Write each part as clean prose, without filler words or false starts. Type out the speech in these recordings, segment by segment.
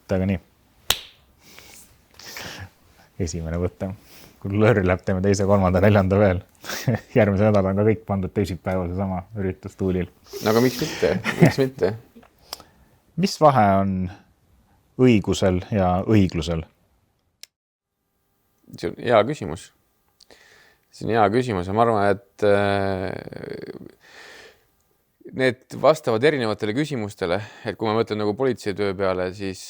Täiega nii. Esimene võte. Kui lõõri läheb, teeme teise, kolmanda, neljanda veel. Järgmise nädal on ka kõik pandud teisipäevase sama üritustuulil. No aga miks mitte? Miks mitte? Mis vahe on õigusel ja õiglusel? See on hea küsimus. See on hea küsimus ja ma arvan, et need vastavad erinevatele küsimustele, et kui ma mõtlen nagu politseitöö peale, siis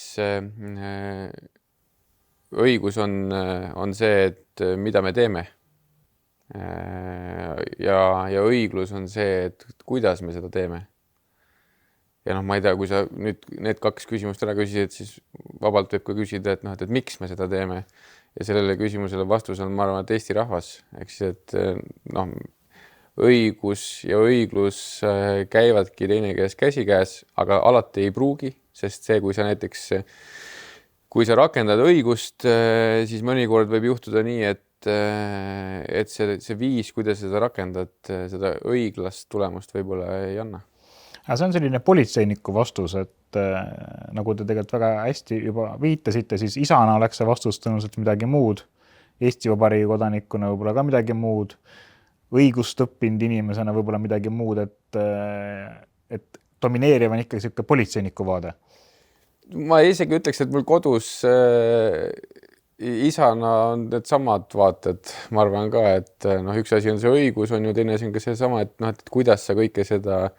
õigus on see, et mida me teeme. Ja õiglus on see, et kuidas me seda teeme. Ja ma ei tea, kui sa nüüd need kaks küsimust ära küsisid, siis vabalt võib ka küsida, et miks me seda teeme. Ja sellele küsimusele vastus on, ma arvan, et Eesti rahvas. Eks, et õigus ja õiglus käivadki teinekäes käsikäes, aga alati ei pruugi, sest see, kui sa näiteks kui sa rakendad õigust, siis mõnikord võib juhtuda nii, et see viis, kuidas seda rakendad, seda õiglast tulemust võib-olla ei anna. Aga see on selline politseiniku vastus, et nagu te tegelikult väga hästi juba viitasite, siis isana oleks see vastus tõenäoliselt midagi muud. Eesti Vabariigi kodanikuna võib-olla ka midagi muud. Õigust õppinud inimesena võib-olla midagi muud, et domineeriv on ikkagi selline politseiniku vaade. Ma isegi ütleks, et mul kodus isana on need samad vaated. Ma arvan ka, et üks asi on see õigus, on ju teine asi on ka see sama, et kuidas sa kõike seda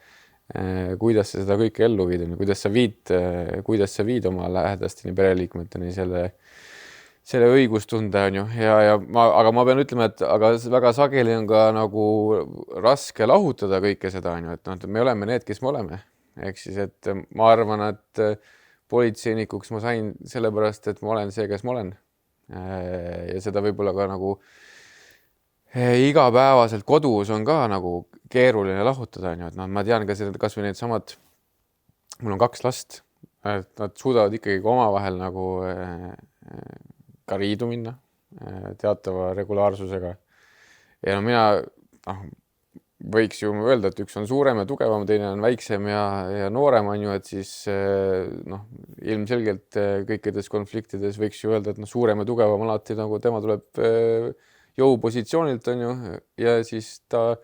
kõike ellu viid, kuidas sa viid oma lähedasteni, pereliikmeteni selle õigustunde on ju. Aga ma pean ütlema, et aga väga sageli on ka nagu raske lahutada kõike seda on ju, et me oleme need, kes me oleme. Ehk siis, et ma arvan, et politseinikuks ma sain sellepärast, et ma olen see, kes ma olen. Ja seda võib-olla ka nagu igapäevaselt kodus on ka nagu keeruline lahutada. Et ma tean ka seda, kas või need samad, mul on 2 last, et nad suudavad ikkagi oma vahel nagu ka riidu minna teatava regulaarsusega. Ja mina võiks ju öelda, et üks on suurem ja tugevam, teine on väiksem ja noorem on ju, et siis ilmselgelt kõikides konfliktides võiks ju öelda, et suurem ja tugevam alati nagu tema tuleb jõupositsioonilt on ju ja siis ta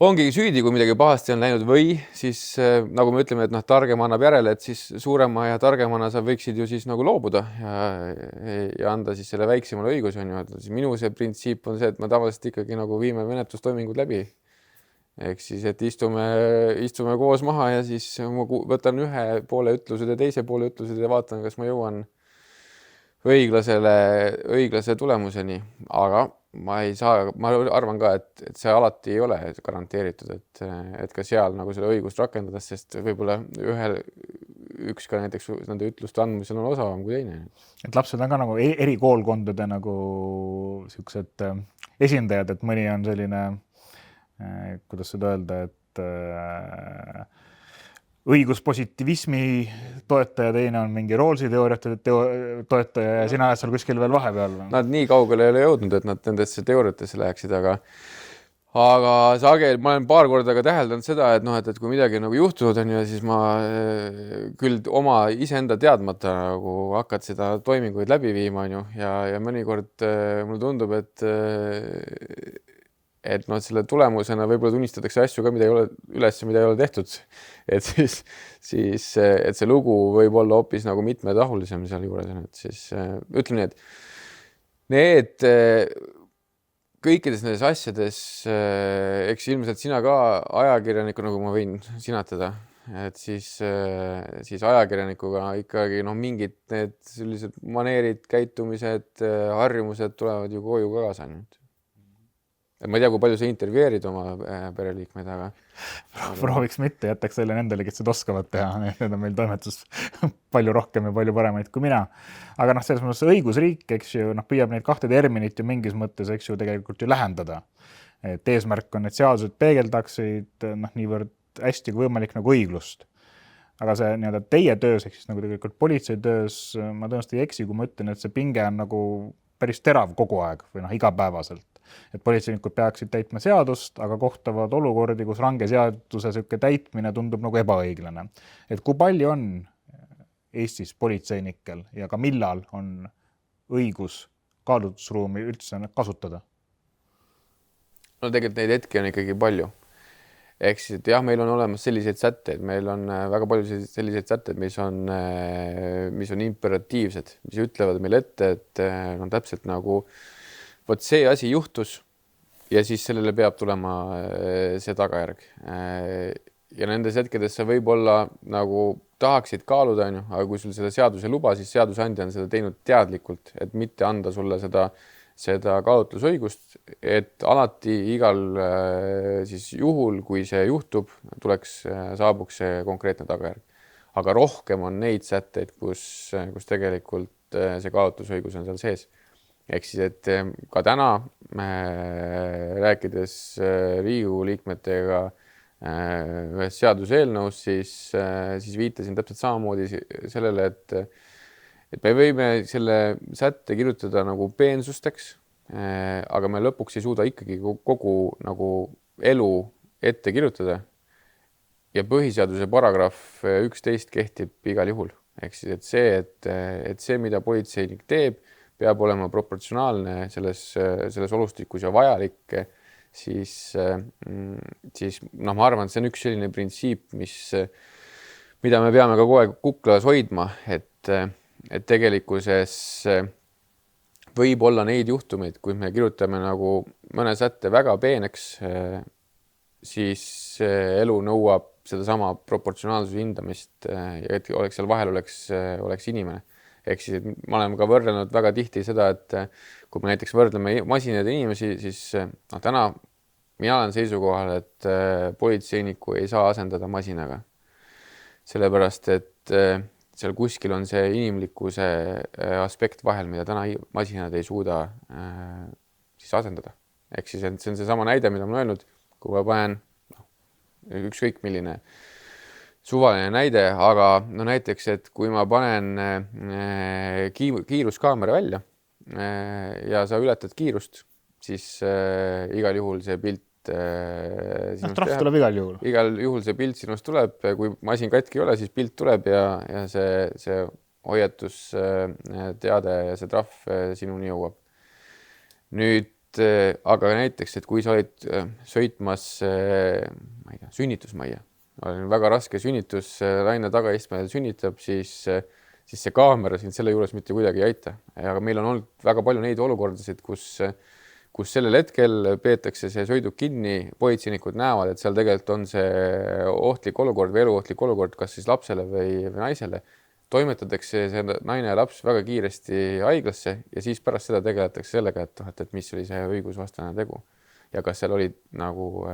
ongi süüdi, kui midagi pahasti on läinud või siis nagu me ütleme, et targem annab järele, et siis suurema ja targemana sa võiksid ju siis nagu loobuda ja anda siis selle väiksemale õigus on ju. Minu see printsiip on see, et me tavaliselt ikkagi nagu viime menetlustoimingud läbi. Ehk siis, et istume koos maha ja siis ma võtan ühe poole ütlused ja teise poole ütlused ja vaatan, kas ma jõuan õiglase tulemuseni. Aga ma arvan ka, et see alati ei ole garanteeritud, et ka seal nagu selle õigust rakendades, sest võib-olla üks ka näiteks nende ütluste andmisel on osavam kui teine. Et lapsed on ka nagu eri koolkondade nagu siuksed esindajad, et mõni on selline kuidas seda öelda, et õiguspositivismi toetaja, teine on mingi Rawlsi teooriate toetaja ja sina oled seal kuskil veel vahepeal. Nad nii kaugele ei ole jõudnud, et nad nendesse teooriatesse läheksid, aga sageli ma olen paar korda ka täheldanud seda, et kui midagi nagu juhtunud on ja siis ma küll oma iseenda teadmata nagu hakkad seda toiminguid läbi viima on ju ja mõnikord mulle tundub, et selle tulemusena võib-olla tunnistatakse asju ka, mida ei ole üles, mida ei ole tehtud. Et siis et see lugu võib olla hoopis nagu mitmetahulisem seal juures. Et siis ütleme nii, et need kõikides nendes asjades, eks ilmselt sina ka ajakirjaniku, nagu ma võin sinatada, et siis ajakirjanikuga ikkagi mingid need sellised maneerid, käitumised, harjumused tulevad ju koju ka kaasa nüüd. Ma ei tea, kui palju sa intervjueerid oma pereliikmeid, aga prooviks mitte, jätaks selle nendele, kes seda oskavad teha. Need on meil toimetus palju rohkem ja palju paremaid kui mina. Aga selles mõttes õigusriik, eks ju, püüab neid 2 terminit ju mingis mõttes, eks ju, tegelikult ju lähendada. Et eesmärk on, et seadused peegeldaksid niivõrd hästi kui võimalik nagu õiglust. Aga see teie töös, ehk siis nagu tegelikult politseitöös, ma tõenäoliselt ei eksi, kui ma ütlen, et see pinge on nagu päris terav kogu aeg või igapäevaselt. Et politseinikud peaksid täitma seadust, aga kohtavad olukordi, kus range seaduse täitmine tundub nagu ebaõiglane. Et kui palju on Eestis politseinikel ja ka millal on õigus kaalutlusruumi üldse kasutada? No tegelikult neid hetki on ikkagi palju. Ehk siis, et jah, meil on olemas selliseid sätteid, meil on väga palju selliseid sätteid, mis on imperatiivsed, mis ütlevad meile ette, et on täpselt nagu vot see asi juhtus ja siis sellele peab tulema see tagajärg. Ja nendes hetkedes sa võib-olla nagu tahaksid kaaluda, aga kui sul seda seadus ei luba, siis seadusandja on seda teinud teadlikult, et mitte anda sulle seda kaalutlusõigust, et alati igal siis juhul, kui see juhtub, saabuks see konkreetne tagajärg. Aga rohkem on neid sätteid, kus tegelikult see kaalutlusõigus on seal sees. Ehk siis, et ka täna rääkides Riigikogu liikmetega ühes seaduseelnõus, siis viitasin täpselt samamoodi sellele, et me võime selle sätte kirjutada nagu peensusteks, aga me lõpuks ei suuda ikkagi kogu nagu elu ette kirjutada. Ja põhiseaduse paragrahv 11 kehtib igal juhul. Ehk siis, et see, mida politseinik teeb, peab olema proportsionaalne selles olustikus ja vajalik, siis ma arvan, et see on üks selline printsiip, mida me peame ka kogu aeg kuklas hoidma, et tegelikkuses võib olla neid juhtumeid, kui me kirjutame nagu mõne sätte väga peeneks, siis elu nõuab sedasama proportsionaalsuse hindamist ja et seal vahel oleks inimene. Ehk siis, et ma olen ka võrrelnud väga tihti seda, et kui me näiteks võrdleme masinad ja inimesi, siis täna mina olen seisukohal, et politseiniku ei saa asendada masinaga. Sellepärast, et seal kuskil on see inimlikkuse aspekt vahel, mida täna masinad ei suuda siis asendada. Ehk siis, et see on seesama näide, mida ma olen öelnud, kui ma panen ükskõik milline suvaline näide, aga no näiteks, et kui ma panen kiiruskaamera välja ja sa ületad kiirust, siis igal juhul see pilt trahv tuleb igal juhul. Igal juhul see pilt sinust tuleb, kui masin katki ei ole, siis pilt tuleb ja see hoiatus teade ja see trahv sinuni jõuab. Nüüd, aga näiteks, et kui sa olid sõitmas ma ei tea, sünnitusmajja, olen väga raske sünnitus, laine tagaistmel sünnitab, siis see kaamera siin selle juures mitte kuidagi ei aita. Aga meil on olnud väga palju neid olukordasid, kus sellel hetkel peetakse see sõiduk kinni, politseinikud näevad, et seal tegelikult on see ohtlik olukord või eluohtlik olukord, kas siis lapsele või naisele. Toimetatakse see naine ja laps väga kiiresti haiglasse ja siis pärast seda tegeletakse sellega, et mis oli see õigusvastane tegu ja kas seal oli nagu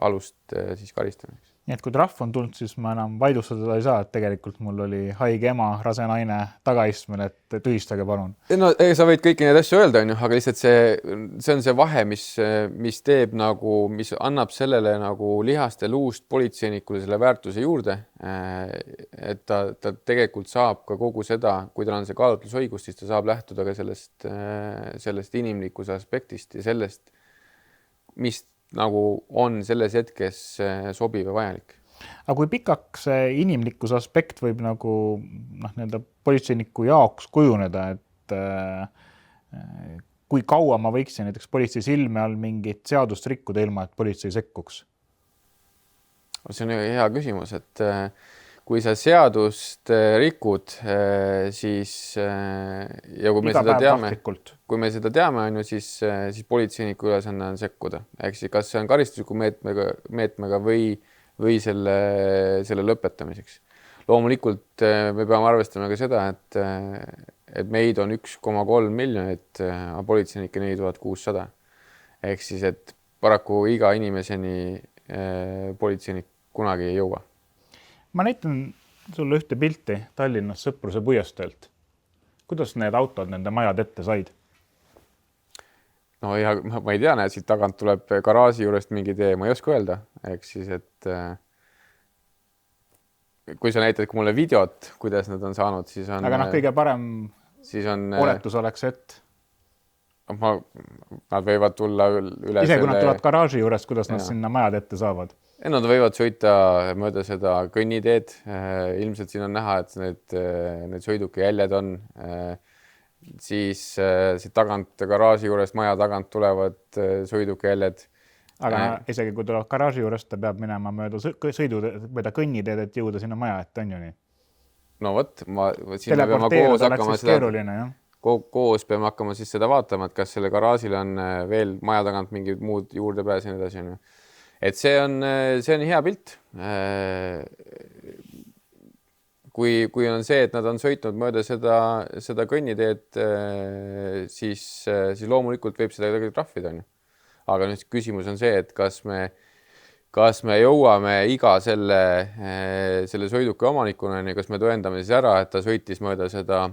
alust siis karistamiseks. Nii et kui trahv on tulnud, siis ma enam vaidlustada ei saa, et tegelikult mul oli haige ema, rase naine tagaistmel, et tühistage palun. No sa võid kõiki neid asju öelda, aga lihtsalt see on see vahe, mis teeb nagu, mis annab sellele nagu lihaste luust politseinikule selle väärtuse juurde, et ta tegelikult saab ka kogu seda, kui tal on see kaalutlusõigus, siis ta saab lähtuda ka sellest inimlikkuse aspektist ja sellest, mis nagu on selles hetkes sobiv ja vajalik. Aga kui pikaks see inimlikkuse aspekt võib nagu politseiniku jaoks kujuneda, et kui kaua ma võiksin näiteks politsei silme all mingit seadust rikkuda ilma, et politsei sekkuks? See on hea küsimus, et kui sa seadust rikud, siis ja kui me seda teame, siis politseiniku ülesanne on sekkuda. Ehk siis kas see on karistusliku meetmega või selle lõpetamiseks. Loomulikult me peame arvestama ka seda, et meid on 1,3 miljonit, aga politseinikke 4600. Ehk siis, et paraku iga inimeseni politseinik kunagi ei jõua. Ma näitan sulle ühte pilti Tallinnas Sõpruse puiesteelt. Kuidas need autod nende majad ette said? No ja ma ei tea, siit tagant tuleb garaaži juurest mingi tee, ma ei oska öelda. Ehk siis, et kui sa näitad mulle videot, kuidas nad on saanud, siis on... Aga kõige parem oletus oleks, et... Nad võivad tulla üle Ise, kui nad tulevad garaaži juurest, kuidas nad Jaa. sinna majad ette saavad? Nad võivad sõita mööda seda kõnniteed. Ilmselt siin on näha, et need sõiduki jäljed on. Siis siit tagant garaaži juurest maja tagant tulevad sõiduki jäljed. Aga isegi kui tulevad garaaži juurest, ta peab minema mööda kõnniteed, et jõuda sinna maja ette, on ju nii? No võt, siin me peame koos hakkama keeruline, koos peame hakkama siis seda vaatama, et kas selle garaažil on veel maja tagant mingid muud juurdepääs ja nii edasi. Et see on hea pilt. Kui on see, et nad on sõitnud mööda seda kõnniteed, siis loomulikult võib seda kuidagi trahvida. Aga nüüd küsimus on see, et kas me jõuame iga selle sõiduki omanikuna, kas me tõendame siis ära, et ta sõitis mööda seda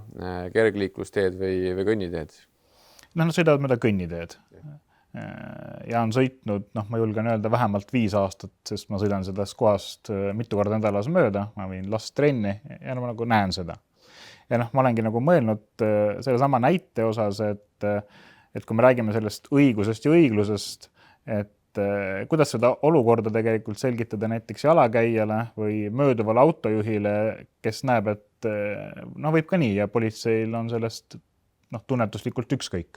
kergliiklusteed või kõnniteed? Nad sõidavad mööda kõnniteed ja on sõitnud, ma julgen öelda, vähemalt 5 aastat, sest ma sõidan sellest kohast mitu korda nädalas mööda, ma võin last trenni ja ma nagu näen seda. Ja ma olengi nagu mõelnud selle sama näite osas, et kui me räägime sellest õigusest ja õiglusest, et kuidas seda olukorda tegelikult selgitada näiteks jalakäijale või mööduvale autojuhile, kes näeb, et võib ka nii ja politseil on sellest tunnetuslikult ükskõik.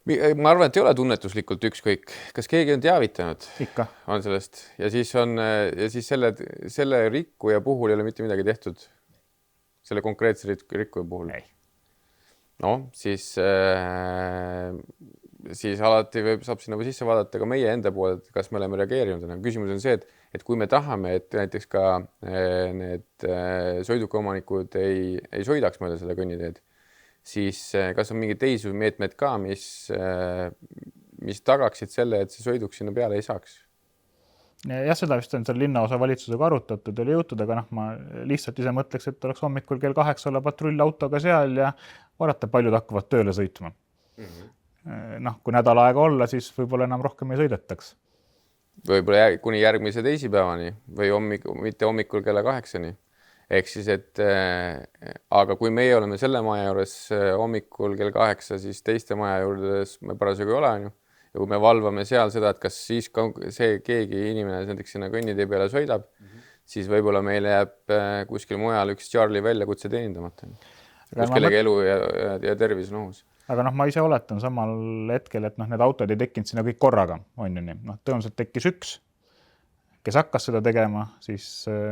Ma arvan, et ei ole tunnetuslikult ükskõik. Kas keegi on teavitanud? Ikka. On sellest. Ja siis selle rikkuja puhul ei ole mitte midagi tehtud. Selle konkreetse rikkuja puhul. Ei. No, siis alati saab sinna sisse vaadata ka meie enda poole, et kas me oleme reageerinud. Küsimus on see, et kui me tahame, et näiteks ka need sõidukiomanikud ei sõidaks mööda seda kõnniteed, siis kas on mingid teisi meetmed ka, mis tagaksid selle, et see sõiduk sinna peale ei saaks? Ja seda vist on seal linnaosa valitsusega arutatud, oli jõutud, aga ma lihtsalt ise mõtleks, et oleks hommikul kell 8 olla patrullautoga seal ja vaadata, paljud hakkavad tööle sõitma. Kui nädal aega olla, siis võib-olla enam rohkem ei sõidetaks. Võib-olla kuni järgmise teisipäevani või mitte hommikul kella 8-ni. Ehk siis, aga kui meie oleme selle maja juures hommikul kell 8, siis teiste maja juures me parasjagu ei ole. Ja kui me valvame seal seda, et kas siis see keegi inimene näiteks sinna kõnnitee peale sõidab, siis võib-olla meile jääb kuskil mujal üks Charlie väljakutse teenindamata. Kus kellegi elu ja tervis on ohus. Aga ma ise oletan samal hetkel, et need autod ei tekkinud sinna kõik korraga, on ju nii. Tõenäoliselt tekkis üks, kes hakkas seda tegema, siis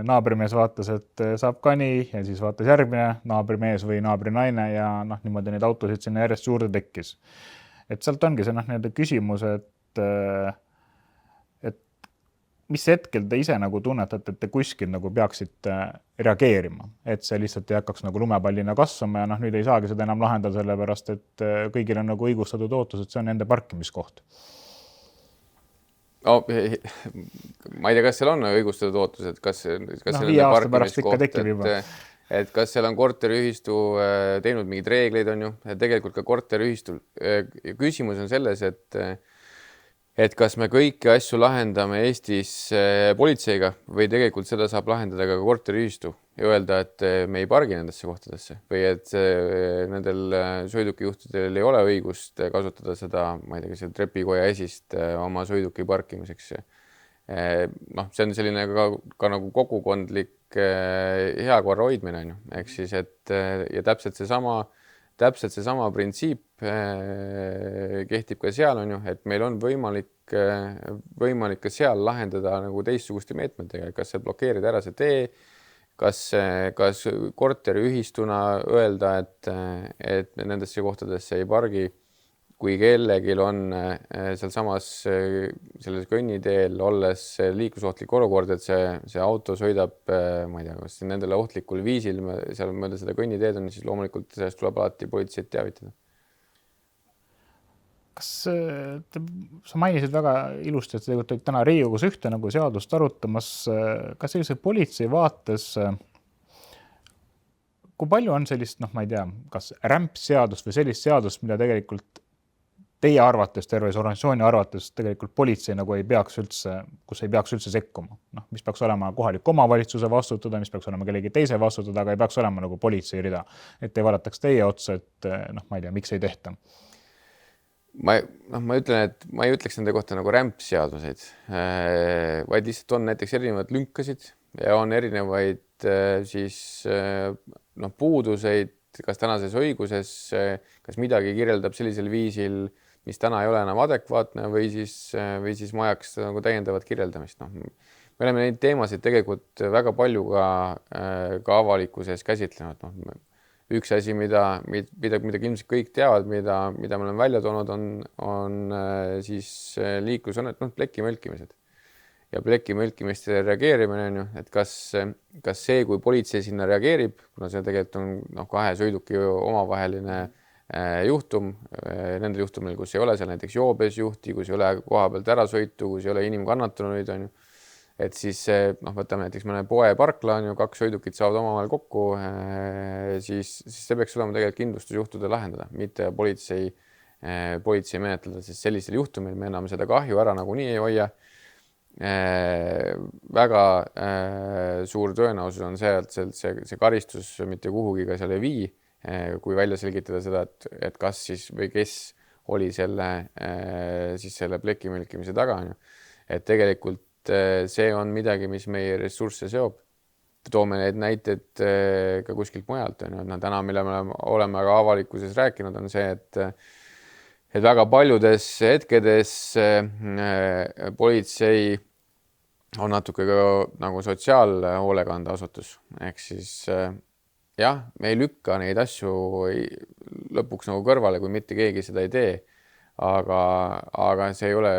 naabrimees vaatas, et saab ka nii ja siis vaatas järgmine naabrimees või naabrinaine ja niimoodi neid autosid sinna järjest juurde tekkis. Et sealt ongi see küsimus, et mis hetkel te ise tunnetate, et te kuskil peaksite reageerima, et see lihtsalt ei hakkaks lumepallina kasvama ja nüüd ei saagi seda enam lahendada sellepärast, et kõigil on õigustatud ootus, et see on nende parkimiskoht. Ma ei tea, kas seal on õigustatud ootus, et kas see on 5 aasta pärast ikka tekib juba. Et kas seal on korteriühistu teinud mingid reegleid, on ju, tegelikult ka korteriühistul. Küsimus on selles, et kas me kõiki asju lahendame Eestis politseiga või tegelikult seda saab lahendada ka korteriühistu ja öelda, et me ei pargi nendesse kohtadesse või et nendel sõidukijuhtidel ei ole õigust kasutada seda, ma ei tea, trepikoja esist oma sõiduki parkimiseks. See on selline ka nagu kogukondlik hea korra hoidmine, ehk siis, et ja täpselt seesama printsiip kehtib ka seal, on ju, et meil on võimalik ka seal lahendada nagu teistsuguste meetmetega, kas see blokeerida ära see tee, kas korteriühistuna öelda, et nendesse kohtadesse ei pargi, kui kellelgi on sealsamas selles kõnniteel olles liiklusohtlik olukord, et see auto sõidab, ma ei tea, kas nendele ohtlikul viisil seal mööda seda kõnniteed on, siis loomulikult sellest tuleb alati politseid teavitada. Kas sa mainisid väga ilusti, et tegelikult olid täna Riigikogus ühte seadust arutamas, kas sellise politsei vaates, kui palju on sellist, ma ei tea, kas rämpsseadust või sellist seadust, mida tegelikult teie arvates, terve organisatsiooni arvates tegelikult politsei nagu ei peaks üldse, kus ei peaks üldse sekkuma. Noh, mis peaks olema kohaliku omavalitsuse vastutada, mis peaks olema kellegi teise vastutada, aga ei peaks olema nagu politsei rida. Et ei vadataks teie otsa, et noh, ma ei tea, miks ei tehta. Ma ütlen, et ma ei ütleks nende kohta nagu rämpsseaduseid, vaid lihtsalt on näiteks erinevad lünkasid ja on erinevaid siis puuduseid, kas tänases õiguses, kas midagi kirjeldab sellisel viisil, mis täna ei ole enam adekvaatne või siis vajaks nagu täiendavat kirjeldamist. Me oleme neid teemasid tegelikult väga palju ka avalikkuses käsitlenud. Üks asi, mida ilmselt kõik teavad, mida me oleme välja toonud, on siis liiklusõnnetused, pleki mölkimised. Ja pleki mölkimiste reageerimine on ju, et kas see, kui politsei sinna reageerib, kuna see tegelikult on kahe sõiduki omavaheline juhtum, nendel juhtumil, kus ei ole seal näiteks joobes juhti, kus ei ole koha pealt ära sõitu, kus ei ole inimkannatanuid, on ju, et siis võtame näiteks mõne poe parkla, on ju, kaks sõidukit saavad omavahel kokku, siis see peaks olema tegelikult kindlustusjuhtude lahendada, mitte politsei menetleda, sest sellisel juhtumil me enam seda kahju ära nagunii ei hoia. Väga suur tõenäosus on see, et see karistus mitte kuhugi ka seal ei vii, kui välja selgitada seda, et kas siis või kes oli selle pleki mölkimise taga, on ju. Et tegelikult see on midagi, mis meie ressursse seob. Toome need näited ka kuskilt mujalt. Täna, mille me oleme ka avalikkuses rääkinud, on see, et väga paljudes hetkedes politsei on natuke ka nagu sotsiaalhoolekandeasutus. Ehk siis jah, me ei lükka neid asju lõpuks nagu kõrvale, kui mitte keegi seda ei tee. Aga see ei ole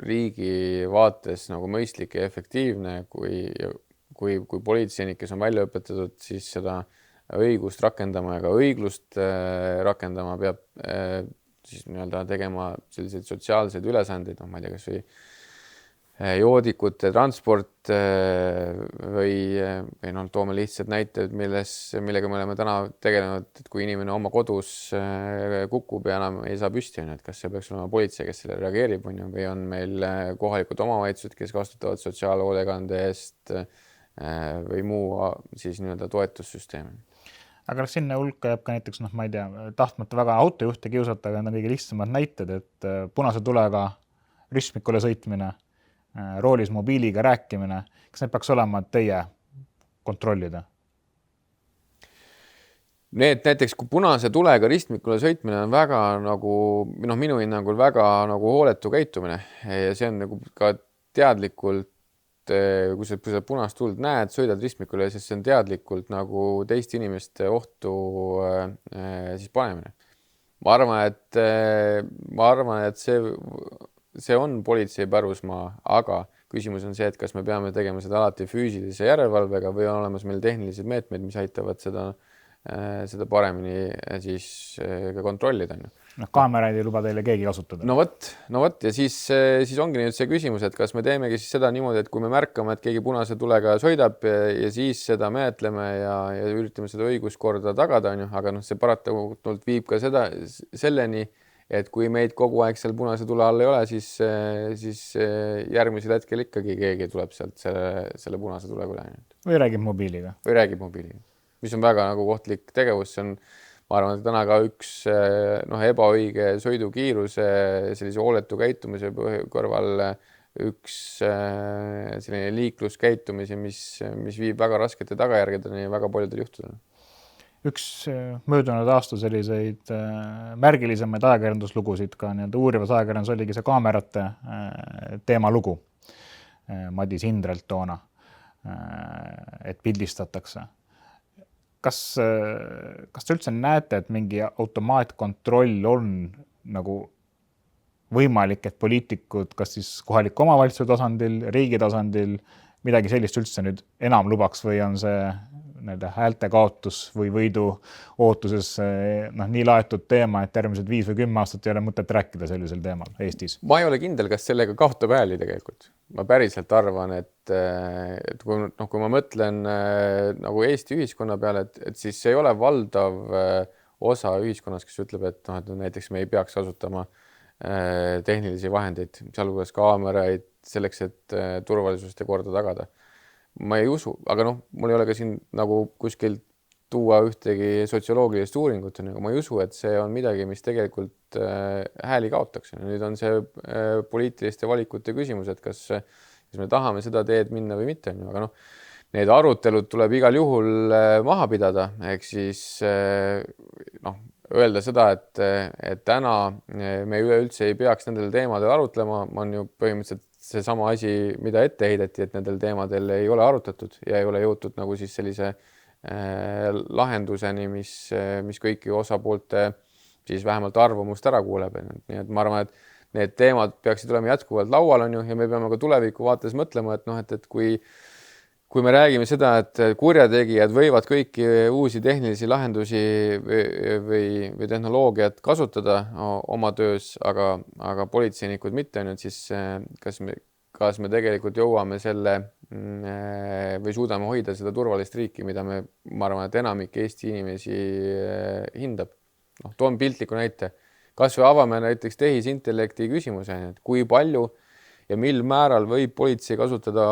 riigi vaates nagu mõistlik ja efektiivne, kui politseinik, kes on välja õpetatud, siis seda õigust rakendama ja ka õiglust rakendama peab siis nii-öelda tegema selliseid sotsiaalseid ülesandeid, ma ei tea, kas või joodikute transport või toome lihtsad näited, millega me oleme täna tegelenud, et kui inimene oma kodus kukub ja enam ei saa püsti, et kas see peaks olema politsei, kes selle reageerib, või on meil kohalikud omavalitsused, kes vastutavad sotsiaalhoolekande eest või muu siis nii-öelda toetussüsteemi. Aga sinna hulka jääb ka näiteks, ma ei tea, tahtmata väga autojuhte kiusata, aga on kõige lihtsamad näited, et punase tulega ristmikule sõitmine, roolis mobiiliga rääkimine, kas need peaks olema teie kontrollida? Need näiteks, kui punase tulega ristmikule sõitmine on väga nagu, minu hinnangul väga nagu hooletu käitumine ja see on nagu ka teadlikult, kui sa punast tuld näed, sõidad ristmikule, siis see on teadlikult nagu teiste inimeste ohtu siis panemine. Ma arvan, et see on politsei pärusmaa, aga küsimus on see, et kas me peame tegema seda alati füüsilise järelevalvega või on olemas meil tehnilised meetmed, mis aitavad seda paremini siis ka kontrollida. Kaameraid ei luba teile keegi kasutada. No vot ja siis ongi nüüd see küsimus, et kas me teemegi siis seda niimoodi, et kui me märkame, et keegi punase tulega sõidab ja siis seda menetleme ja üritame seda õiguskorda tagada, on ju, aga see paratamatult viib ka selleni, et kui meid kogu aeg seal punase tule all ei ole, siis järgmisel hetkel ikkagi keegi tuleb sealt selle punase tulega üle. Või räägib mobiiliga. Mis on väga nagu kohtlik tegevus. See on, ma arvan, et täna ka üks ebaõige sõidukiiruse, sellise hooletu käitumise kõrval üks selline liikluskäitumisi, mis viib väga raskete tagajärgedeni ja väga paljudel juhtudel. Üks möödunud aasta selliseid märgilisemaid ajakirjanduslugusid ka uurivas ajakirjandus oligi see kaamerate teema lugu Madis Hindrelt toona, et pildistatakse. Kas te üldse näete, et mingi automaatkontroll on nagu võimalik, et poliitikud kas siis kohaliku omavalitsuse tasandil, riigi tasandil midagi sellist üldse nüüd enam lubaks või on see häälte kaotus või võidu ootuses nii laetud teema, et järgmised 5 või 10 aastat ei ole mõtet rääkida sellisel teemal Eestis? Ma ei ole kindel, kas sellega kaotab hääli tegelikult. Ma päriselt arvan, et kui ma mõtlen nagu Eesti ühiskonna peale, et siis see ei ole valdav osa ühiskonnas, kes ütleb, et näiteks me ei peaks kasutama tehnilisi vahendeid, sealhulgas kaameraid selleks, et turvalisust ja korda tagada. Ma ei usu, aga noh, mul ei ole ka siin nagu kuskilt tuua ühtegi sotsioloogilist uuringut, aga ma ei usu, et see on midagi, mis tegelikult hääli kaotaks. Nüüd on see poliitiliste valikute küsimus, et kas me tahame seda teed minna või mitte, aga noh, need arutelud tuleb igal juhul maha pidada, ehk siis noh, öelda seda, et täna me üleüldse ei peaks nendel teemadel arutlema, on ju põhimõtteliselt seesama asi, mida ette heideti, et nendel teemadel ei ole arutatud ja ei ole jõutud nagu siis sellise lahenduseni, mis kõiki osapoolte siis vähemalt arvamust ära kuuleb. Nii et ma arvan, et need teemad peaksid olema jätkuvalt laual, on ju, ja me peame ka tuleviku vaates mõtlema, et noh, et kui me räägime seda, et kurjategijad võivad kõiki uusi tehnilisi lahendusi või tehnoloogiat kasutada oma töös, aga politseinikud mitte, siis kas me tegelikult jõuame selle või suudame hoida seda turvalist riiki, mida ma arvan, et enamik Eesti inimesi hindab. Noh, toon piltliku näite. Kas või avame näiteks tehisintellekti küsimuse, et kui palju ja mil määral võib politsei kasutada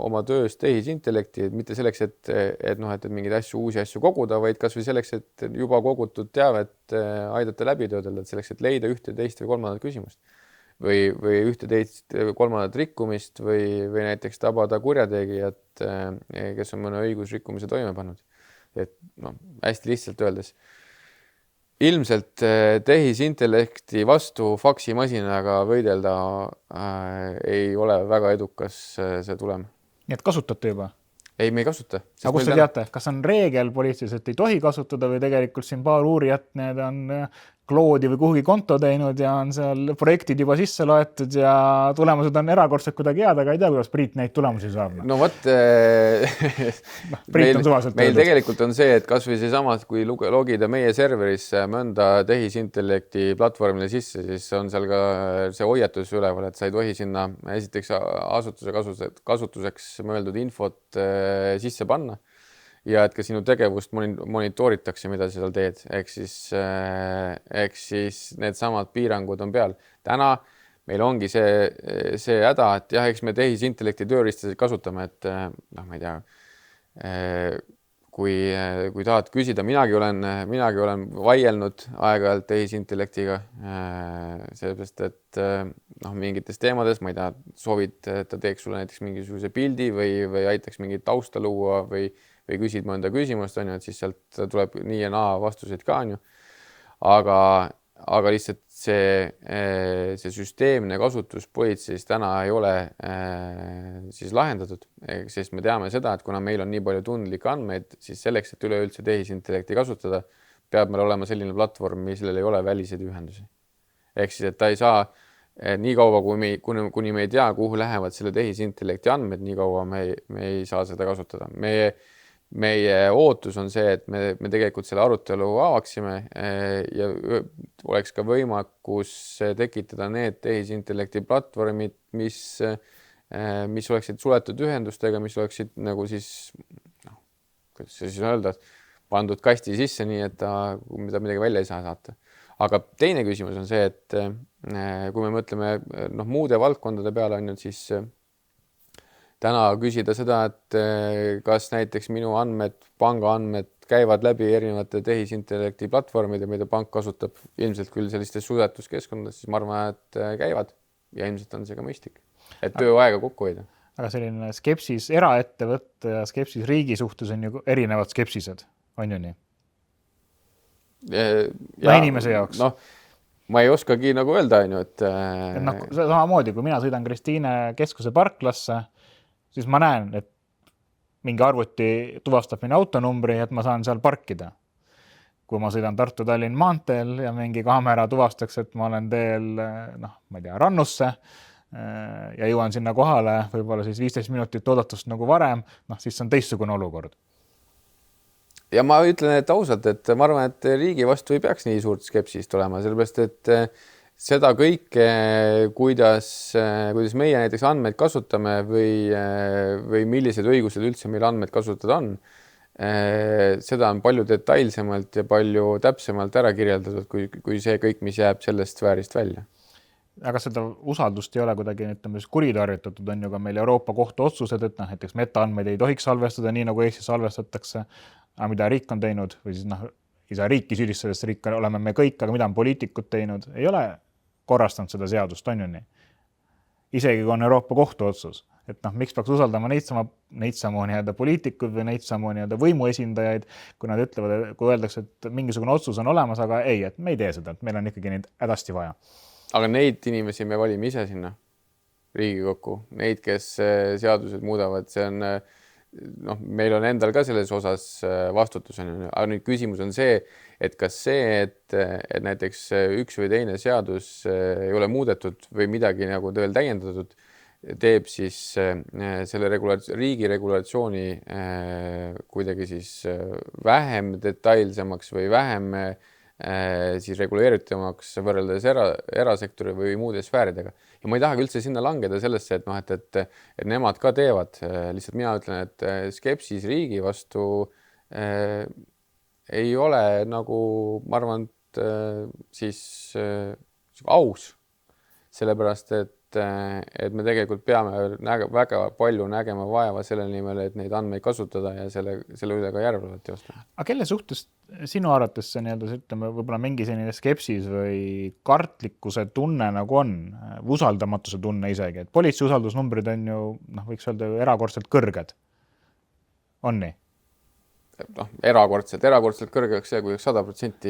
oma töös tehisintellekti, mitte selleks, et mingeid uusi asju koguda, vaid kas või selleks, et juba kogutud teavet aidata läbi töödelda, et selleks, et leida ühte, teist või kolmandat küsimust või ühte, teist, kolmandat rikkumist või näiteks tabada kurjategijat, kes on mõne õigusrikkumise toime pannud. Et noh, hästi lihtsalt öeldes. Ilmselt tehisintellekti vastu faksimasinaga võidelda ei ole väga edukas see tulem. Nii et kasutate juba? Ei, me ei kasuta. Aga kus te teate, kas on reegel politseis, et ei tohi kasutada või tegelikult siin paar uurijat need on Claude'i või kuhugi konto teinud ja on seal projektid juba sisse loetud ja tulemused on erakordselt kuidagi head, aga ei tea, kuidas Priit neid tulemusi saab. No vot, meil tegelikult on see, et kas või see samad, kui logida meie serverisse mõnda tehisintellekti platvormile sisse, siis on seal ka see hoiatus üleval, et sa ei tohi sinna esiteks asutuse kasutuseks mõeldud infot sisse panna ja et ka sinu tegevust monitooritakse, mida sa seal teed. Ehk siis need samad piirangud on peal. Täna meil ongi see häda, et jah, eks me tehisintellekti tööriistasid kasutame, et ma ei tea, kui tahad küsida, minagi olen vaielnud aeg-ajalt tehisintellektiga, sellepärast, et mingites teemades, ma ei tea, soovid, et ta teeks sulle näiteks mingisuguse pildi või aitaks mingit tausta luua või küsid mõnda küsimust, on ju, et siis sealt tuleb nii ja naa vastuseid ka, on ju. Aga lihtsalt see süsteemne kasutus politseis täna ei ole siis lahendatud, sest me teame seda, et kuna meil on nii palju tundlikke andmeid, siis selleks, et üleüldse tehisintellekti kasutada, peab meil olema selline platvorm, millel ei ole väliseid ühendusi. Ehk siis, et ta ei saa nii kaua, kuni me ei tea, kuhu lähevad selle tehisintellekti andmed, nii kaua me ei saa seda kasutada. Meie ootus on see, et me tegelikult selle arutelu avaksime ja oleks ka võimakus tekitada need tehisintellekti platvormid, mis oleksid suletud ühendustega, mis oleksid nagu siis, kuidas siis öelda, pandud kasti sisse nii, et mida midagi välja ei saa saata. Aga teine küsimus on see, et kui me mõtleme muude valdkondade peale, on ju, siis täna küsida seda, et kas näiteks minu andmed, panga andmed käivad läbi erinevate tehisintellekti platvormide, mida pank kasutab ilmselt küll sellistes suletuskeskkondades, siis ma arvan, et käivad ja ilmselt on see ka mõistlik, et tööaega kokku hoida. Aga selline skepsis eraettevõtte ja skepsis riigi suhtes on ju erinevad skepsised, on ju nii? Ja inimese jaoks. Ma ei oskagi nagu öelda, on ju, et samamoodi, kui mina sõidan Kristiine keskuse parklasse, siis ma näen, et mingi arvuti tuvastab minu autonumbri, et ma saan seal parkida. Kui ma sõidan Tartu-Tallinn maanteel ja mingi kaamera tuvastaks, et ma olen teel, ma ei tea, rannusse ja jõuan sinna kohale võib-olla siis 15 minutit oodatust nagu varem, siis on teistsugune olukord. Ja ma ütlen, et ausalt, et ma arvan, et riigi vastu ei peaks nii suurt skepsist olema, sellepärast, et seda kõike, kuidas meie näiteks andmeid kasutame või millised õigused üldse meil andmeid kasutada on, seda on palju detailsemalt ja palju täpsemalt ära kirjeldatud, kui see kõik, mis jääb sellest sfäärist välja. aga seda usaldust ei ole kuidagi ütleme, kuritarvitatud, on ju ka meil Euroopa Kohtu otsused, et noh, näiteks metaandmeid ei tohiks salvestada nii, nagu Eestis salvestatakse, aga mida riik on teinud või siis noh, ei saa riiki süüdistada, sest riik oleme me kõik, aga mida on poliitikud teinud, ei ole korrastanud seda seadust, on ju nii. Isegi kui on Euroopa Kohtu otsus, et noh, miks peaks usaldama neid samu nii-öelda poliitikud või neid samu nii-öelda võimuesindajaid, kui nad ütlevad, kui öeldakse, et mingisugune otsus on olemas, aga ei, et me ei tee seda, et meil on ikkagi neid hädasti vaja. Aga neid inimesi me valime ise sinna Riigikokku, neid, kes seadused muudavad, see on, noh, meil on endal ka selles osas vastutus, aga nüüd küsimus on see, et kas see, et näiteks üks või teine seadus ei ole muudetud või midagi nagu veel täiendatud, teeb siis selle riigi regulatsiooni kuidagi siis vähem detailsemaks või vähem siis reguleeritumaks võrreldes erasektori või muude sfääridega. Ja ma ei tahagi üldse sinna langeda sellesse, et, noh, et nemad ka teevad. Lihtsalt mina ütlen, et skepsis riigi vastu ei ole nagu, ma arvan, siis aus. Sellepärast, et me tegelikult peame väga palju nägema vaeva selle nimel, et neid andmeid kasutada ja selle üle ka järelevalvet teostada. Aga kelle suhtes sinu arvates see nii-öelda, ütleme, võib-olla mingi selline skepsis või kartlikkuse tunne nagu on, usaldamatuse tunne isegi, et politsei usaldusnumbrid on ju, noh, võiks öelda erakordselt kõrged. On nii? Noh, erakordselt kõrgeks see, kui 100%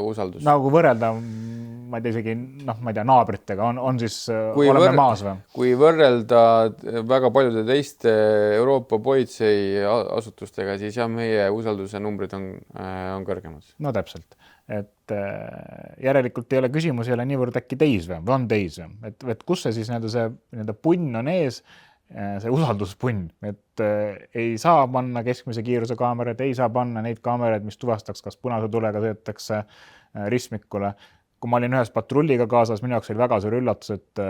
usaldus. Nagu võrrelda, ma ei tea isegi, noh, ma ei tea, naabritega, on siis, oleme maas või? Kui võrrelda väga paljude teiste Euroopa politseiasutustega, siis jah, meie usalduse numbrid on kõrgemad. No täpselt. Et järelikult ei ole küsimus, ei ole niivõrd äkki teis või on teis või? Et kus see siis see punn on ees, see usalduspunn, et ei saa panna keskmise kiiruse kaameraid, ei saa panna neid kaameraid, mis tuvastaks, kas punase tulega sõidetakse ristmikule. Kui ma olin ühes patrulliga kaasas, minu jaoks oli väga suur üllatus, et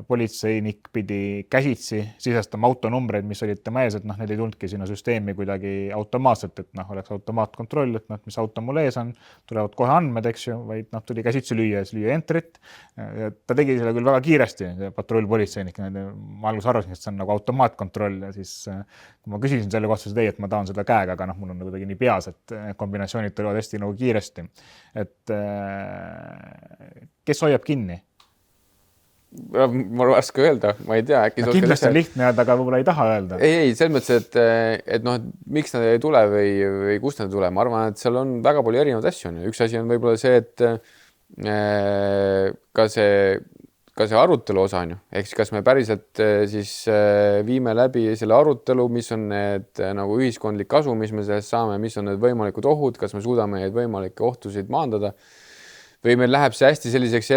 politseinik pidi käsitsi sisestama autonumbreid, mis olid tema ees, et noh, need ei tulnudki sinna süsteemi kuidagi automaatselt, et noh, oleks automaatkontroll, et noh, mis auto mul ees on, tulevad kohe andmed, eks ju, vaid noh, tuli käsitsi lüüa enterit. Ta tegi selle küll väga kiiresti, patrullpolitseinik. Ma alguses arvasin, et see on nagu automaatkontroll ja siis kui ma küsisin selle kohta, et ei, et ma tahan seda käega, aga noh, mul on nagu tegi nii peas, et kombinatsioonid tulevad hästi nagu kiiresti. Et kes hoiab kinni? Ma raske öelda, ma ei tea, äkki kindlasti on lihtne öelda, aga võib-olla ei taha öelda. Ei, selles mõttes, et noh, miks nad ei tule või kust nad tule, ma arvan, et seal on väga palju erinevaid asju. Üks asi on võib-olla see, et ka see arutelu osa on ju, ehk kas me päriselt siis viime läbi selle arutelu, mis on need nagu ühiskondlik kasu, mis me sellest saame, mis on need võimalikud ohud, kas me suudame neid võimalikke ohtusid maandada. Või meil läheb see hästi selliseks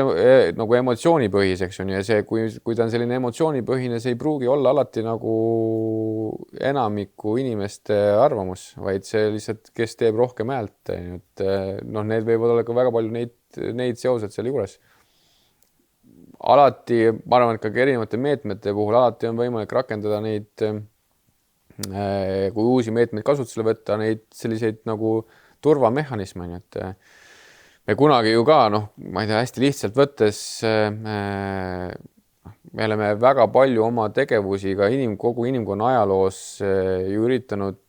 nagu emotsioonipõhiseks on ja see, kui ta on selline emotsioonipõhine, see ei pruugi olla alati nagu enamiku inimeste arvamus, vaid see lihtsalt, kes teeb rohkem häält. Et, noh, need võivad olla ka väga palju neid seosed seal juures. Alati, ma arvan, et ka erinevate meetmete puhul alati on võimalik rakendada neid, kui uusi meetmeid kasutusele võtta, neid selliseid nagu turvamehhanisme, et me kunagi ju ka, noh, ma ei tea, hästi lihtsalt võttes, me oleme väga palju oma tegevusi ka kogu inimkonna ajaloos ju üritanud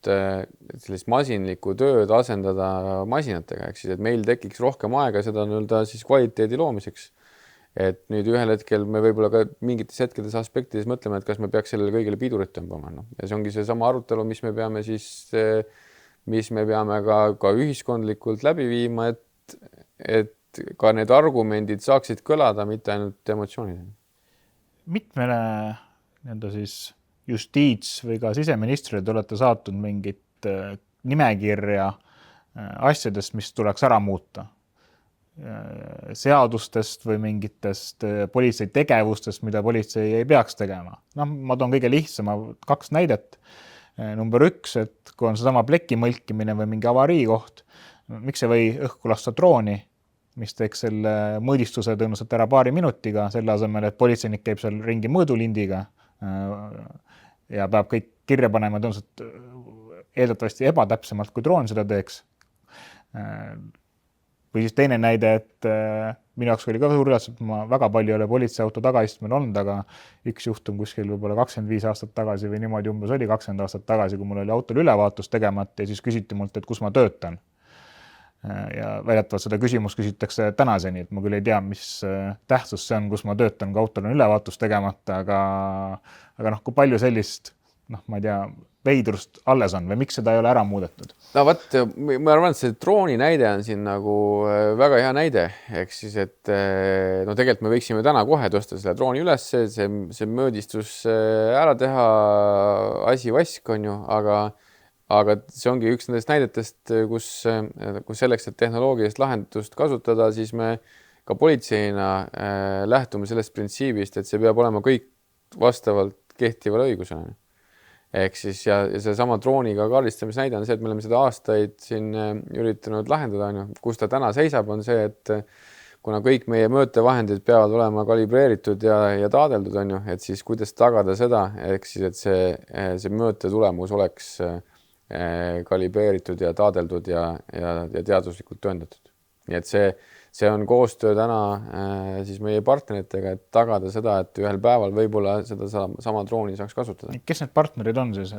sellist masinlikku tööd asendada masinatega, ehk siis, et meil tekiks rohkem aega seda nii-öelda siis kvaliteedi loomiseks. Et nüüd ühel hetkel me võib-olla ka mingites hetkedes aspektides mõtleme, et kas me peaks sellele kõigile pidurit tõmbama. No. Ja see ongi see sama arutelu, mis me peame siis, mis me peame ka ühiskondlikult läbi viima, et ka need argumendid saaksid kõlada, mitte ainult emotsioonid. Mitmele nii-öelda siis justiits- või ka siseministrile te olete saatnud mingit nimekirja asjadest, mis tuleks ära muuta? Seadustest või mingitest politsei tegevustest, mida politsei ei peaks tegema. No, ma toon kõige lihtsama 2 näidet. Number 1, et kui on seesama pleki mõlkimine või mingi avarii koht, miks ei või õhku lasta drooni, mis teeks selle mõõdistuse tõenäoliselt ära paari minutiga, selle asemel, et politseinik käib seal ringi mõõdulindiga ja peab kõik kirja panema tõenäoliselt eeldatavasti ebatäpsemalt, kui droon seda teeks. või siis teine näide, et minu jaoks oli ka suur üllatus, et ma väga palju ei ole politseiauto tagaistmel olnud, aga üks juhtum kuskil võib-olla 25 aastat tagasi või niimoodi umbes oli 20 aastat tagasi, kui mul oli autol ülevaatus tegemata ja siis küsiti mult, et kus ma töötan. Ja väidetavalt seda küsimust küsitakse tänaseni, et ma küll ei tea, mis tähtsus see on, kus ma töötan, kui autol on ülevaatus tegemata, aga noh, kui palju sellist, noh, ma ei tea, veidrust alles on või miks seda ei ole ära muudetud? No vot, ma arvan, et see drooni näide on siin nagu väga hea näide, ehk siis, et no tegelikult me võiksime täna kohe tõsta selle drooni üles, see möödistus ära teha, asi vask on ju, aga see ongi üks nendest näidetest, kus selleks, et tehnoloogilist lahendust kasutada, siis me ka politseina lähtume sellest printsiibist, et see peab olema kõik vastavalt kehtivale õigusele. Ehk siis ja seesama drooniga kaardistamisnäide on see, et me oleme seda aastaid siin üritanud lahendada, on ju. Kus ta täna seisab, on see, et kuna kõik meie mõõtevahendid peavad olema kalibreeritud ja taadeldud, on ju, et siis kuidas tagada seda, ehk siis, et see mõõte tulemus oleks kalibreeritud ja taadeldud ja teaduslikult tõendatud. Nii et see on koostöö täna siis meie partneritega, et tagada seda, et ühel päeval võib-olla seda sama drooni saaks kasutada. Kes need partnerid on siis?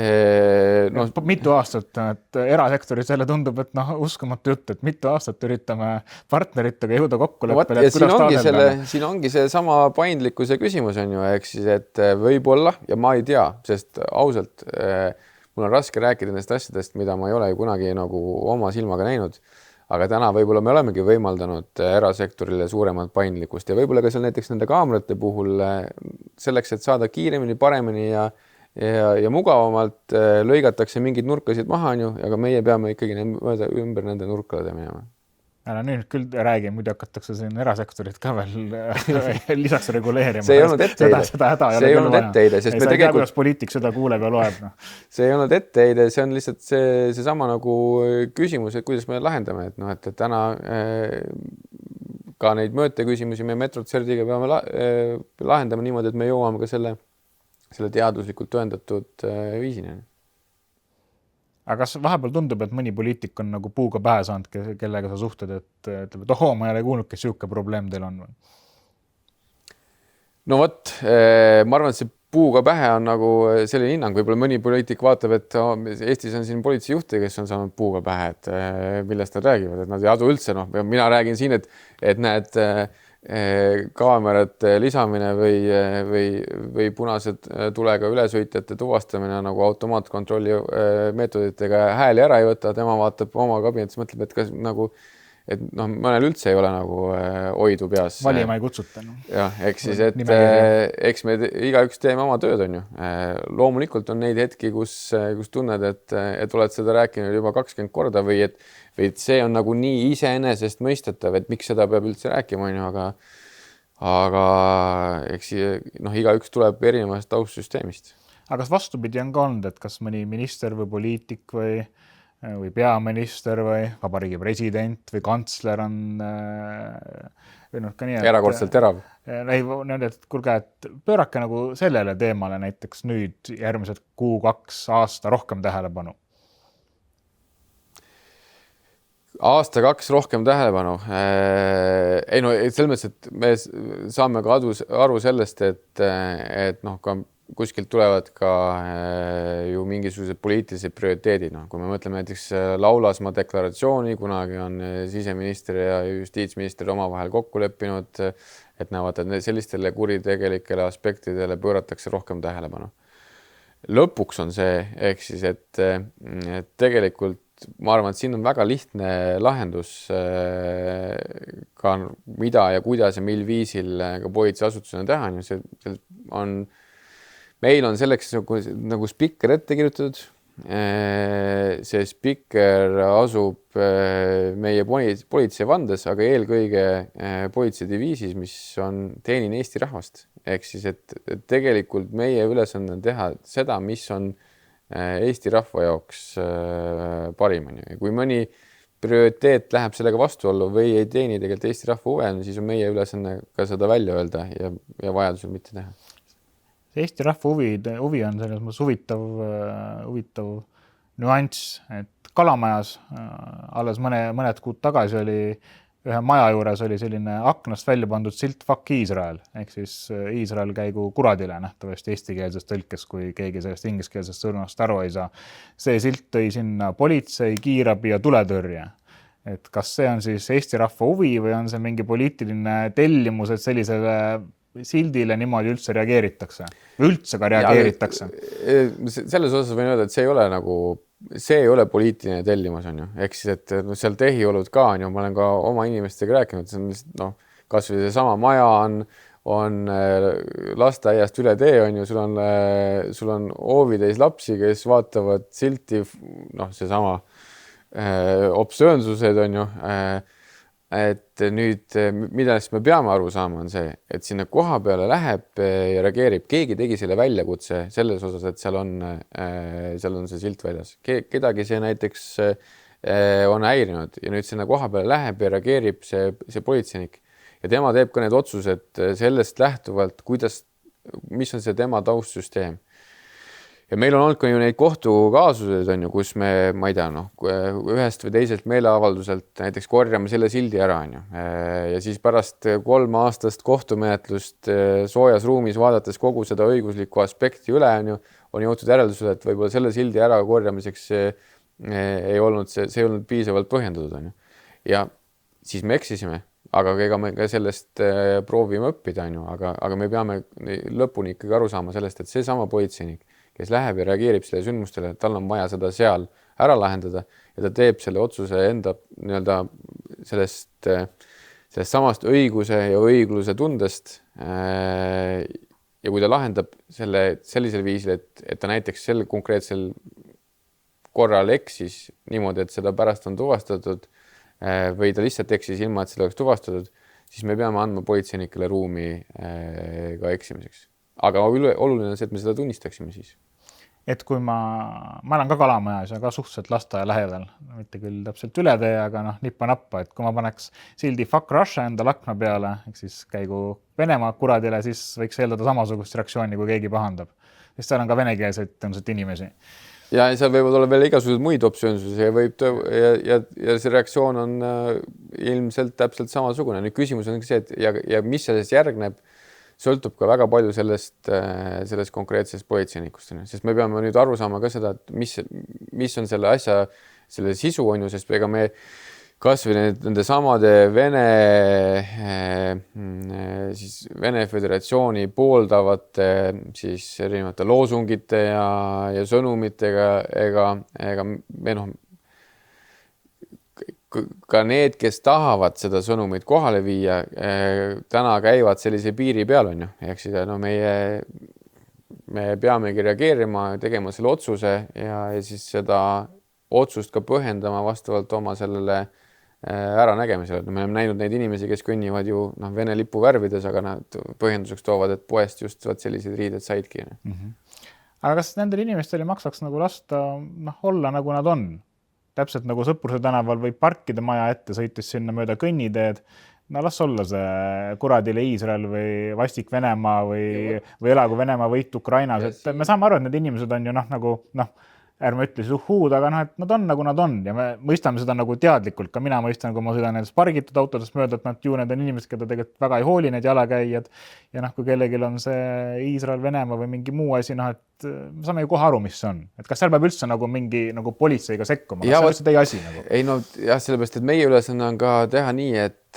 Et mitu aastat, et erasektoris jälle tundub, et uskumatu jutt, et mitu aastat üritame partneritega jõuda kokkuleppele, et kuidas taadelda. Siin ongi see sama paindlikkuse küsimus on ju, ehk siis, et võib-olla ja ma ei tea, sest ausalt mul on raske rääkida nendest asjadest, mida ma ei ole kunagi nagu oma silmaga näinud. Aga täna võib-olla me olemegi võimaldanud erasektorile suuremat paindlikkust ja võib-olla ka seal näiteks nende kaamerate puhul selleks, et saada kiiremini, paremini ja mugavamalt lõigatakse mingeid nurkasid maha, on ju, aga meie peame ikkagi ümber nende nurkade minema. Ära nüüd küll räägi, muidu hakatakse siin erasektorit ka veel lisaks reguleerima. See ei olnud etteide. See ei olnud etteide, sest me tegelikult... Kuidas poliitik seda kuuleb ja loeb. No. See ei olnud etteide, see on lihtsalt see sama nagu küsimus, et kuidas me lahendame. Et täna ka neid mõõteküsimusi me Metrocertiga peame lahendama niimoodi, et me jõuame ka selle teaduslikult tõendatud viisini. Aga kas vahepeal tundub, et mõni poliitik on nagu puuga pähe saanud, kellega sa suhted, et ütleb, et ohoo, ma ei ole kuulnud, kes siuke probleem teil on? No vot, ma arvan, et see puuga pähe on nagu selline hinnang. Võib-olla mõni poliitik vaatab, et Eestis on siin politseijuhte, kes on saanud puuga pähe, et millest nad räägivad, et nad ei adu üldse. Mina räägin siin, et näed kaamerate lisamine või punased tulega ülesõitjate tuvastamine nagu automaatkontrolli meetoditega hääli ära ei võta, tema vaatab oma kabinetis, mõtleb, et kas nagu, et mõnel üldse ei ole nagu oidu peas. Valima ei kutsuta. No. Jah, eks siis, et eks me igaüks teeme oma tööd, on ju. Loomulikult on neid hetki, kus tunned, et oled seda rääkinud juba 20 korda või et see on nagu nii iseenesest mõistetav, et miks seda peab üldse rääkima, on ju, aga eks igaüks tuleb erinevast taustsüsteemist. Aga kas vastupidi on ka olnud, et kas mõni minister või poliitik või peaminister või vabariigi president või kantsler on ka nii, erakordselt terav. Et kuulge, et pöörake nagu sellele teemale näiteks nüüd järgmised kuu-2 aasta rohkem tähelepanu. Aasta-2 rohkem tähelepanu. Ei no, selles mõttes, et me saame ka aru sellest, et ka kuskilt tulevad ka ju mingisugused poliitilised prioriteedid. Kui me mõtleme näiteks Laulasmaa deklaratsiooni, kunagi on siseminister ja justiitsminister omavahel kokku leppinud, et näevad, et sellistele kuritegelikele aspektidele pööratakse rohkem tähelepanu. Lõpuks on see, ehk siis, et tegelikult ma arvan, et siin on väga lihtne lahendus ka mida ja kuidas ja mil viisil ka politseiasutusena teha. Meil on selleks nagu spikker ette kirjutatud. See spikker asub meie politseivandes, aga eelkõige politseidiviisis, mis on teenin Eesti rahvast. Ehk siis, et tegelikult meie ülesanne on teha seda, mis on Eesti rahva jaoks parim. Kui mõni prioriteet läheb sellega vastuollu või ei teeni tegelikult Eesti rahva huve, siis on meie ülesanne ka seda välja öelda ja vajadusel mitte teha. Eesti rahva huvi on selles mõttes huvitav nüanss, et Kalamajas alles mõned kuud tagasi oli ühe maja juures oli selline aknast välja pandud silt Fuck Iisrael, ehk siis Iisrael käigu kuradile nähtavasti eestikeelses tõlkes, kui keegi sellest ingliskeelsest sõnast aru ei saa. See silt tõi sinna politsei, kiirabi ja tuletõrje. Et kas see on siis Eesti rahva huvi või on see mingi poliitiline tellimus, et sellisele sildile niimoodi üldse reageeritakse? Või üldse ka reageeritakse? Selles osas võin öelda, et see ei ole poliitiline tellimus, on ju. Ehk siis, et seal tehiolud ka on ju, ma olen ka oma inimestega rääkinud, see on lihtsalt, kas või see sama maja on lasteaiast üle tee, on ju, sul on hoovitäis lapsi, kes vaatavad silti, see sama obsöönsused, on ju, et nüüd, mida me peame aru saama, on see, et sinna koha peale läheb ja reageerib. Keegi tegi selle väljakutse selles osas, et seal on see silt väljas. Kedagi see näiteks on häirinud ja nüüd sinna koha peale läheb ja reageerib see politseinik. Ja tema teeb ka need otsused sellest lähtuvalt, mis on see tema taustsüsteem. Ja meil on olnud ka ju neid kohtukaasused, on ju, kus ma ei tea, ühest või teiselt meeleavalduselt näiteks korjame selle sildi ära, on ju. Ja siis pärast 3 aastast kohtumenetlust soojas ruumis vaadates kogu seda õiguslikku aspekti üle, on jõutud järeldusele, et võib-olla selle sildi ära korjamiseks ei olnud piisavalt põhjendatud, on ju. Ja siis me eksisime, aga ega me ka sellest proovime õppida, on ju, aga me peame lõpuni ikkagi aru saama sellest, et see sama politseinik, kes läheb ja reageerib selle sündmustele, et tal on vaja seda seal ära lahendada ja ta teeb selle otsuse enda sellest samast õiguse ja õigluse tundest. Ja kui ta lahendab selle sellisel viisil, et ta näiteks sel konkreetsel korral eksis niimoodi, et seda pärast on tuvastatud või ta lihtsalt eksis ilma, et seda oleks tuvastatud, siis me peame andma politseinikele ruumi ka eksimiseks. Aga oluline on see, et me seda tunnistaksime siis. Et kui ma olen ka Kalamajas ja ka suhteliselt lasteaia lähedal, mitte küll täpselt üle tee, aga nippa-nappa, et kui ma paneks sildi Fuck Russia enda lakna peale, ehk siis käigu Venemaa kuradile, siis võiks eeldada samasugust reaktsiooni, kui keegi pahandab. Sest seal on ka venekeelseid tõenäoliselt inimesi. Ja seal võivad olla veel igasugused muid optsioonsusi ja see reaktsioon on ilmselt täpselt samasugune. Nüüd küsimus on see, et ja mis sellest järgneb, sõltub ka väga palju sellest konkreetsest politseinikust, sest me peame nüüd aru saama ka seda, et mis on selle asja, selle sisu on ju, sest ega me kas või nende samade Vene Föderatsiooni pooldavate siis erinevate loosungite ja sõnumitega ega me ka need, kes tahavad seda sõnumit kohale viia, täna käivad sellise piiri peal, on ju. Ehk siis me peamegi reageerima, tegema selle otsuse ja siis seda otsust ka põhjendama vastavalt oma sellele äranägemisele. Me oleme näinud neid inimesi, kes kõnnivad ju Vene lipu värvides, aga nad põhjenduseks toovad, et poest just sellised riided saidki. Aga kas nendel inimestel maksaks lasta olla nagu nad on? Täpselt nagu Sõpruse tänaval võib parkida maja ette, sõites sinna mööda kõnniteed. Las olla see kuradile Iisrael või vastik Venemaa või elagu Venemaa võit Ukrainas. Et me saame aru, et need inimesed on ju ärme ütle siis uhuud, aga et nad on nagu nad on ja me mõistame seda nagu teadlikult. Ka mina mõistan, kui ma sõidan nendest pargitud autodest mööda, et nad ju need on inimesed, keda tegelikult väga ei hooli need jalakäijad. Ja kui kellegil on see Iisrael, Venemaa või mingi muu asi, et me saame ju kohe aru, mis see on. Et kas seal peab üldse mingi politseiga sekkuma? Kas see on üldse teie asi? Ei sellepärast, et meie ülesanne on ka teha nii, et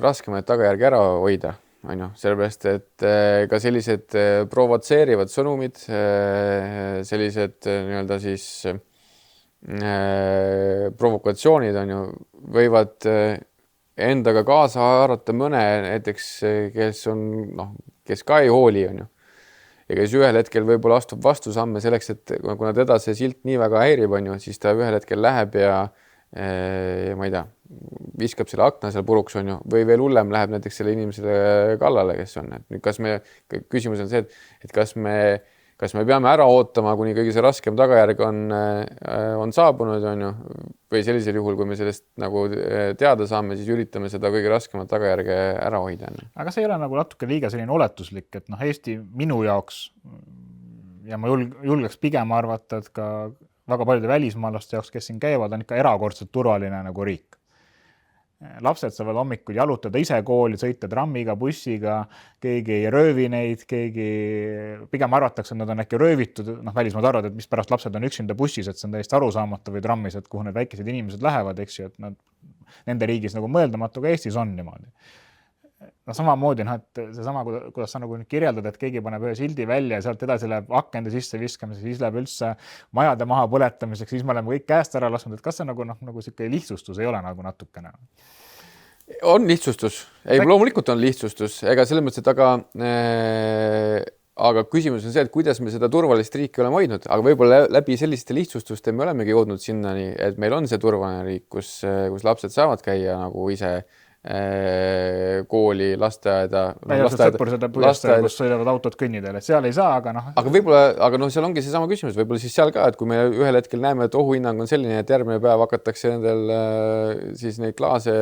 raskemaid tagajärgi ära hoida. Sellepärast, et ka sellised provotseerivad sõnumid, sellised siis provokatsioonid võivad endaga kaasa haarata mõne näiteks, kes ka ei hooli, ja kes ühel hetkel võib-olla astub vastusamme selleks, et kuna teda see silt nii väga häirib, siis ta ühel hetkel läheb ja ma ei tea, viskab selle akna seal puruks, või veel hullem läheb näiteks selle inimesele kallale, kes on. Küsimus on see, et kas me peame ära ootama, kuni kõige see raskem tagajärg on saabunud, või sellisel juhul, kui me sellest teada saame, siis üritame seda kõige raskemat tagajärge ära hoida. Aga see ei ole natuke liiga selline oletuslik, et Eesti minu jaoks ja ma julgeks pigem arvata, et ka väga paljude välismaalaste jaoks, kes siin käivad, on ikka erakordselt turvaline nagu riik. Lapsed saavad hommikul jalutada ise kooli, sõita trammiga, bussiga, keegi ei röövi neid, pigem arvatakse, et nad on äkki röövitud, välismaad arvavad, et mis pärast lapsed on üksinda bussis, et see on täiesti arusaamatu või trammis, et kuhu need väikesed inimesed lähevad, eks ju, et nende riigis nagu mõeldamatu, ka Eestis on niimoodi. Samamoodi, et seesama, kuidas sa nagu kirjeldad, et keegi paneb ühe sildi välja ja sealt edasi läheb akende sisse viskamiseks, siis läheb üldse majade maha põletamiseks, siis me oleme kõik käest ära lasknud, et kas see nagu siuke lihtsustus ei ole nagu natukene? On lihtsustus. Loomulikult on lihtsustus. Ega selles mõttes, et aga küsimus on see, et kuidas me seda turvalist riiki oleme hoidnud, aga võib-olla läbi selliste lihtsustuste me olemegi jõudnud sinnani, et meil on see turvaline riik, kus lapsed saavad käia nagu ise kooli, lasteaeda. Kus sõidavad autod kõnniteel, et seal ei saa, aga Aga võib-olla, seal ongi see sama küsimus, võib-olla siis seal ka, et kui me ühel hetkel näeme, et ohuhinnang on selline, et järgmine päev hakatakse nendel siis neid klaase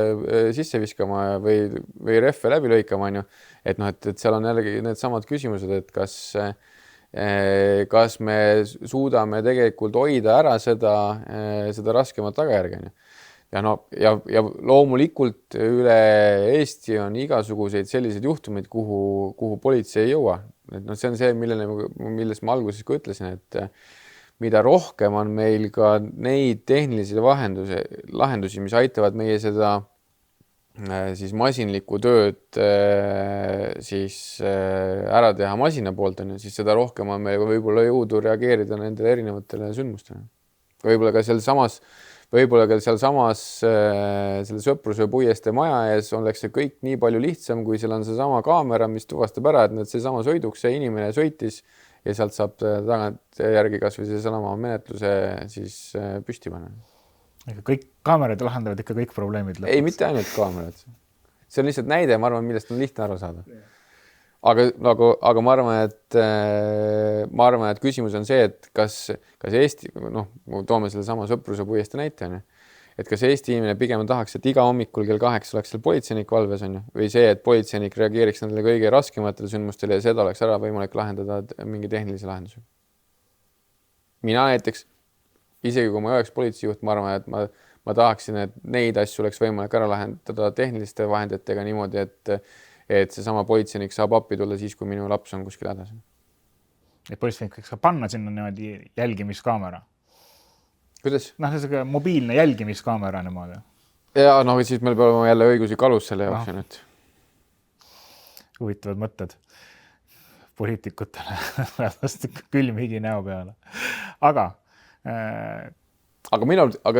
sisse viskama või rehve läbi lõikama, et seal on jällegi need samad küsimused, et kas me suudame tegelikult hoida ära seda raskemat tagajärge, ja loomulikult üle Eesti on igasuguseid selliseid juhtumeid, kuhu politsei ei jõua. Et see on see, millest ma alguses ka ütlesin, et mida rohkem on meil ka neid tehnilisi lahendusi, mis aitavad meie seda siis masinlikku tööd siis ära teha masina poolt, siis seda rohkem on meil võib-olla jõudu reageerida nendele erinevatele sündmustele. Võib-olla ka sealsamas selle Sõpruse puiestee maja ees oleks see kõik nii palju lihtsam, kui seal on seesama kaamera, mis tuvastab ära, et seesama sõiduks see inimene sõitis ja sealt saab tagant järgi kas või seesama menetluse siis püsti panna. Kõik kaamerad lahendavad ikka kõik probleemid lõpuks. Ei, mitte ainult kaamerad. See on lihtsalt näide, ma arvan, millest on lihtne aru saada. Aga ma arvan, et küsimus on see, et kas Eesti, toome selle sama Sõpruse puieste näite, et kas Eesti inimene pigem tahaks, et iga hommikul kell 8 oleks seal politseinik valves, või see, et politseinik reageeriks nendele kõige raskematele sündmustele ja seda oleks ära võimalik lahendada mingi tehnilise lahenduse. Mina näiteks, isegi kui ma ei oleks politseijuht, ma arvan, et ma tahaksin, et neid asju oleks võimalik ära lahendada tehniliste vahenditega niimoodi, et seesama politseinik saab appi tulla siis, kui minu laps on kuskil hädas. Et politseinik võiks panna sinna niimoodi jälgimiskaamera? Kuidas? See mobiilne jälgimiskaamera niimoodi. Ja siis meil peab olema jälle õiguslik alus selle jaoks. Huvitavad mõtted poliitikutele. Külm higi näo peale. Aga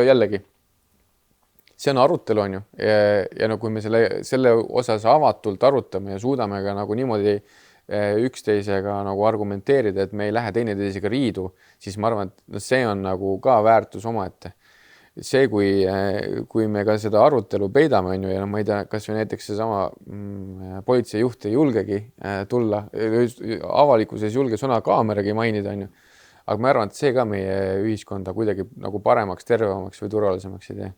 jällegi, see on arutelu, on ju. Ja kui me selle osas avatult arutame ja suudame ka nagu niimoodi üksteisega nagu argumenteerida, et me ei lähe teineteisega riidu, siis ma arvan, et see on nagu ka väärtus omaette. See, kui me ka seda arutelu peidame, on ju, ja ma ei tea, kas või näiteks seesama politseijuht ei julgegi tulla, avalikkuses julge sõna kaameragi mainida, on ju. Aga ma arvan, et see ka meie ühiskonda kuidagi nagu paremaks, tervemaks või turvalisemaks ei tee.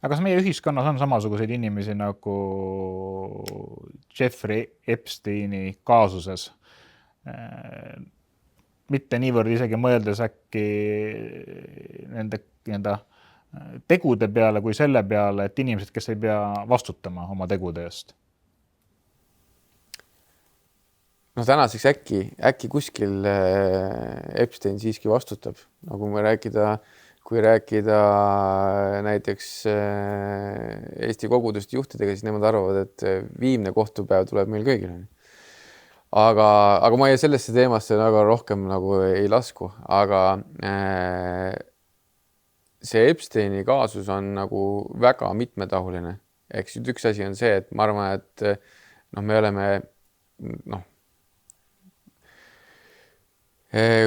Aga kas meie ühiskonnas on samasuguseid inimesi nagu Jeffrey Epsteini kaasuses? Mitte niivõrd isegi mõeldes äkki nende tegude peale kui selle peale, et inimesed, kes ei pea vastutama oma tegude eest. Tänaseks äkki kuskil Epstein siiski vastutab. Nagu kui rääkida näiteks Eesti kogudust juhtidega, siis nemad arvavad, et viimne kohtupäev tuleb meil kõigil. Aga ma sellesse teemasse väga rohkem nagu ei lasku. Aga see Epsteini kaasus on nagu väga mitmetahuline. Eks üks asi on see, et ma arvan, et me oleme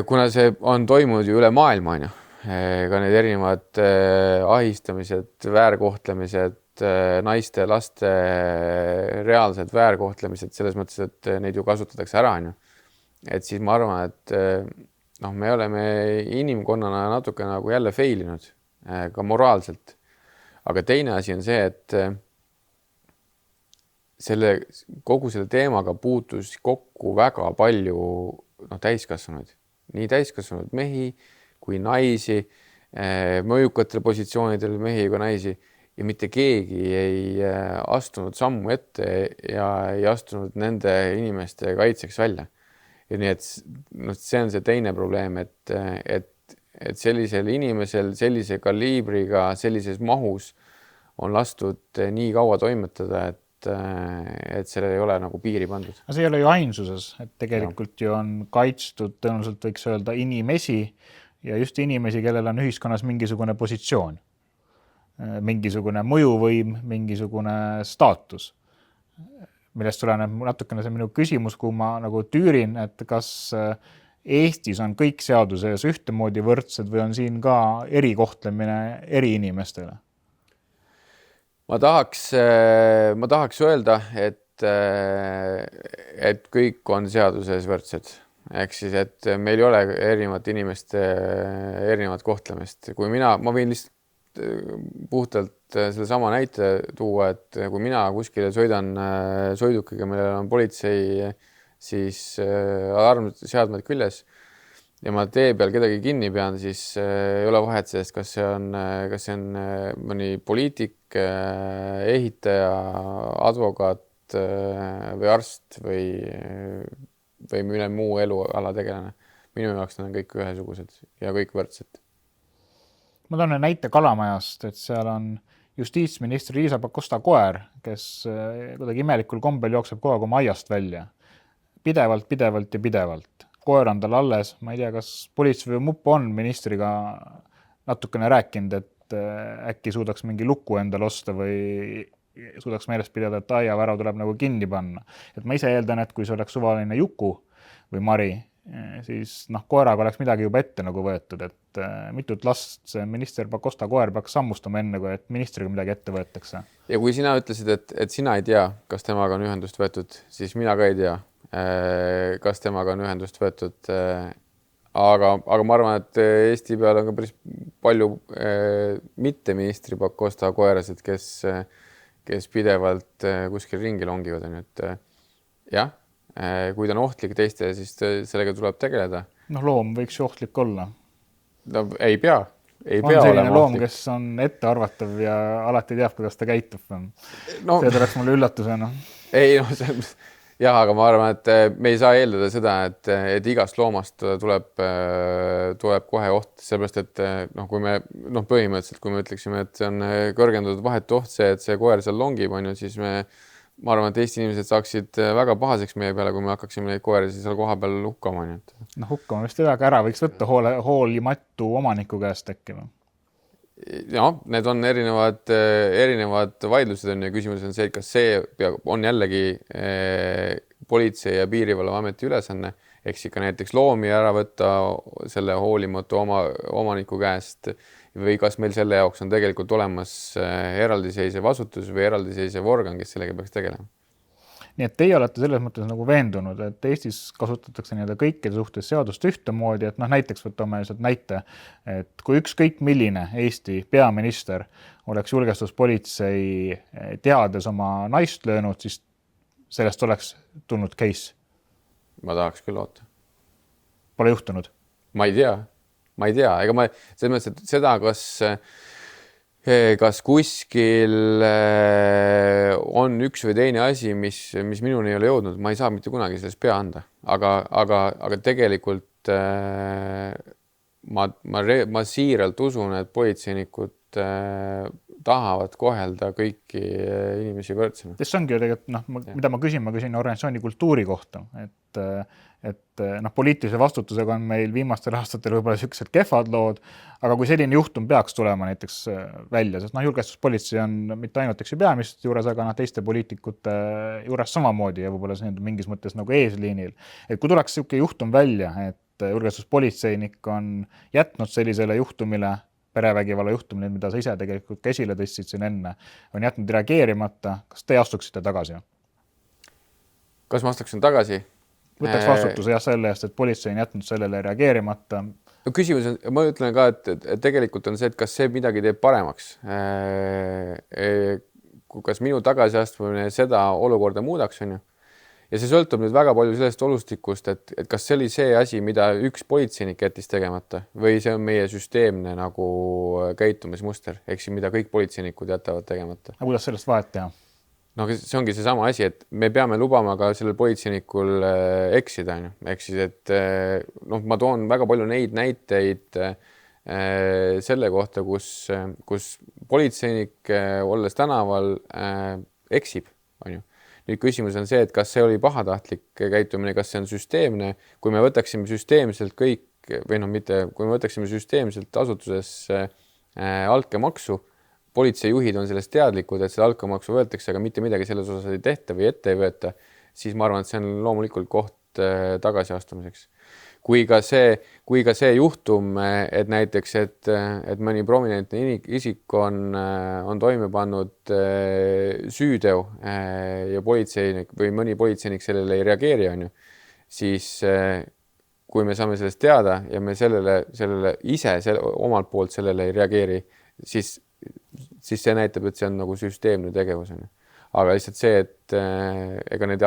kuna see on toimunud ju üle maailma, on ju, ka need erinevad ahistamised, väärkohtlemised, naiste, laste reaalsed väärkohtlemised selles mõttes, et neid ju kasutatakse ära, on ju. Et siis ma arvan, et me oleme inimkonnana natuke nagu jälle failinud, ka moraalselt. Aga teine asi on see, et kogu selle teemaga puutus kokku väga palju täiskasvanud. Nii täiskasvanud mehi kui naisi, mõjukatel positsioonidel mehi kui naisi ja mitte keegi ei astunud sammu ette ja ei astunud nende inimeste kaitseks välja. Ja nii, et see on see teine probleem, et sellisel inimesel sellise kaliibriga, sellises mahus on lastud nii kaua toimetada, et sellel ei ole nagu piiri pandud. See ei ole ju ainsuses, et tegelikult ju on kaitstud, tõenäoliselt võiks öelda inimesi ja just inimesi, kellel on ühiskonnas mingisugune positsioon, mingisugune mõjuvõim, mingisugune staatus, millest tuleneb natukene see minu küsimus, kui ma nagu tüürin, et kas Eestis on kõik seaduse ees ühtemoodi võrdsed või on siin ka erikohtlemine eri inimestele? Ma tahaks öelda, et kõik on seaduse ees võrdsed. Ehk siis, et meil ei ole erinevate inimeste erinevat kohtlemist. Kui ma võin lihtsalt puhtalt selle sama näite tuua, et kui mina kuskile sõidan sõidukiga, millel on politsei siis alarmseadmed küljes ja ma tee peal kedagi kinni pean, siis ei ole vahet sellest, kas see on mõni poliitik, ehitaja, advokaat või arst või mõne muu eluala tegelane. Minu jaoks nad on kõik ühesugused ja kõik võrdsed. Ma toon näite Kalamajast, et seal on justiitsminister Liisa Pakosta koer, kes kuidagi imelikul kombel jookseb kogu aeg oma aiast välja. Pidevalt. Koer on tal alles, ma ei tea, kas politsei või mupo on ministriga natukene rääkinud, et äkki suudaks mingi luku endal osta või suudaks meeles pidada, et aiavärav tuleb nagu kinni panna. Et ma ise eeldan, et kui see oleks suvaline Juku või Mari, siis koeraga oleks midagi juba ette nagu võetud, et mitut last see minister Pakosta koer peaks sammustama enne, kui et ministriga midagi ette võetakse. Ja kui sina ütlesid, et sina ei tea, kas temaga on ühendust võetud, siis mina ka ei tea, kas temaga on ühendust võetud. Aga ma arvan, et Eesti peal on ka päris palju mitte ministri Pakosta koerasid, kes pidevalt kuskil ringi longivad. Et jah, kui ta on ohtlik teiste, siis sellega tuleb tegeleda. Loom võiks ju ohtlik olla. No ei pea. On selline loom, kes on ettearvatav ja alati teab, kuidas ta käitub. See tuleks mulle üllatusena. Ei, jah, aga ma arvan, et me ei saa eeldada seda, et igast loomast tuleb kohe oht, sellepärast, et kui me põhimõtteliselt, kui me ütleksime, et see on kõrgendatud vahetu oht see, et see koer seal longib, siis ma arvan, et Eesti inimesed saaksid väga pahaseks meie peale, kui me hakkaksime neid koeri seal koha peal hukkama. Hukkama vist ei väga ära, võiks võtta hoolimatu omaniku käest äkki. Need on erinevad vaidlused ja küsimus on see, et kas see on jällegi politsei ja piirivalveameti ülesanne, eks ikka näiteks loomi ära võtta selle hoolimatu omaniku käest või kas meil selle jaoks on tegelikult olemas eraldiseisev asutus või eraldiseisev organ, kes sellega peaks tegelema. Nii et teie olete selles mõttes nagu veendunud, et Eestis kasutatakse kõikide suhtes seadust ühtemoodi, et näiteks võtame näite, et kui ükskõik milline Eesti peaminister oleks julgestuspolitsei teades oma naist löönud, siis sellest oleks tulnud case. Ma tahaks küll loota. Pole juhtunud? Ma ei tea. Ega ma selles mõttes, et seda, kas kuskil on üks või teine asi, mis minuni ei ole jõudnud, ma ei saa mitte kunagi sellest pea anda. Aga tegelikult ma siiralt usun, et politseinikud tahavad kohelda kõiki inimesi võrdsena. See ongi ju tegelikult, mida ma küsin organisatsiooni kultuuri kohta, et poliitilise vastutusega on meil viimastel aastatel võib-olla sellised kehvad lood, aga kui selline juhtum peaks tulema näiteks välja, sest julgestuspolitsei on mitte ainult peaministri juures, aga teiste poliitikute juures samamoodi ja võib-olla see on mingis mõttes nagu eesliinil. Et kui tuleks selline juhtum välja, et julgestuspolitseinik on jätnud sellisele juhtumile, perevägivalla juhtumine, mida sa ise tegelikult esile tõstsid siin enne, on jätnud reageerimata, kas te astuksite tagasi? Kas ma astuksin tagasi? Võtaks vastutuse selle eest, et politsei on jätnud sellele reageerimata. Küsimus on, ma ütlen ka, et tegelikult on see, et kas see midagi teeb paremaks. Kas minu tagasiastumine seda olukorda muudaks, on ju? ja see sõltub nüüd väga palju sellest olustikust, et kas see oli see asi, mida üks politseinik jättis tegemata või see on meie süsteemne nagu käitumismuster, ehk siis mida kõik politseinikud jätavad tegemata. Aga kuidas sellest vahet teha? No see ongi seesama asi, et me peame lubama ka sellel politseinikul eksida, ehk siis, et noh, ma toon väga palju neid näiteid selle kohta, kus politseinik olles tänaval eksib, on ju. Nüüd küsimus on see, et kas see oli pahatahtlik käitumine, kas see on süsteemne, kui me võtaksime süsteemselt kõik või noh, mitte, kui me võtaksime süsteemselt asutuses altkäemaksu, politseijuhid on sellest teadlikud, et selle altkäemaksu võetakse, aga mitte midagi selles osas ei tehta või ette ei võeta, siis ma arvan, et see on loomulikult koht tagasiastumiseks. Kui ka see juhtum, et näiteks, et mõni prominentne isik on toime pannud süüteo ja politseinik või mõni politseinik sellele ei reageeri, on ju, siis kui me saame sellest teada ja me sellele ise omalt poolt sellele ei reageeri, siis see näitab, et see on nagu süsteemne tegevus, on ju. Aga lihtsalt see, et ega need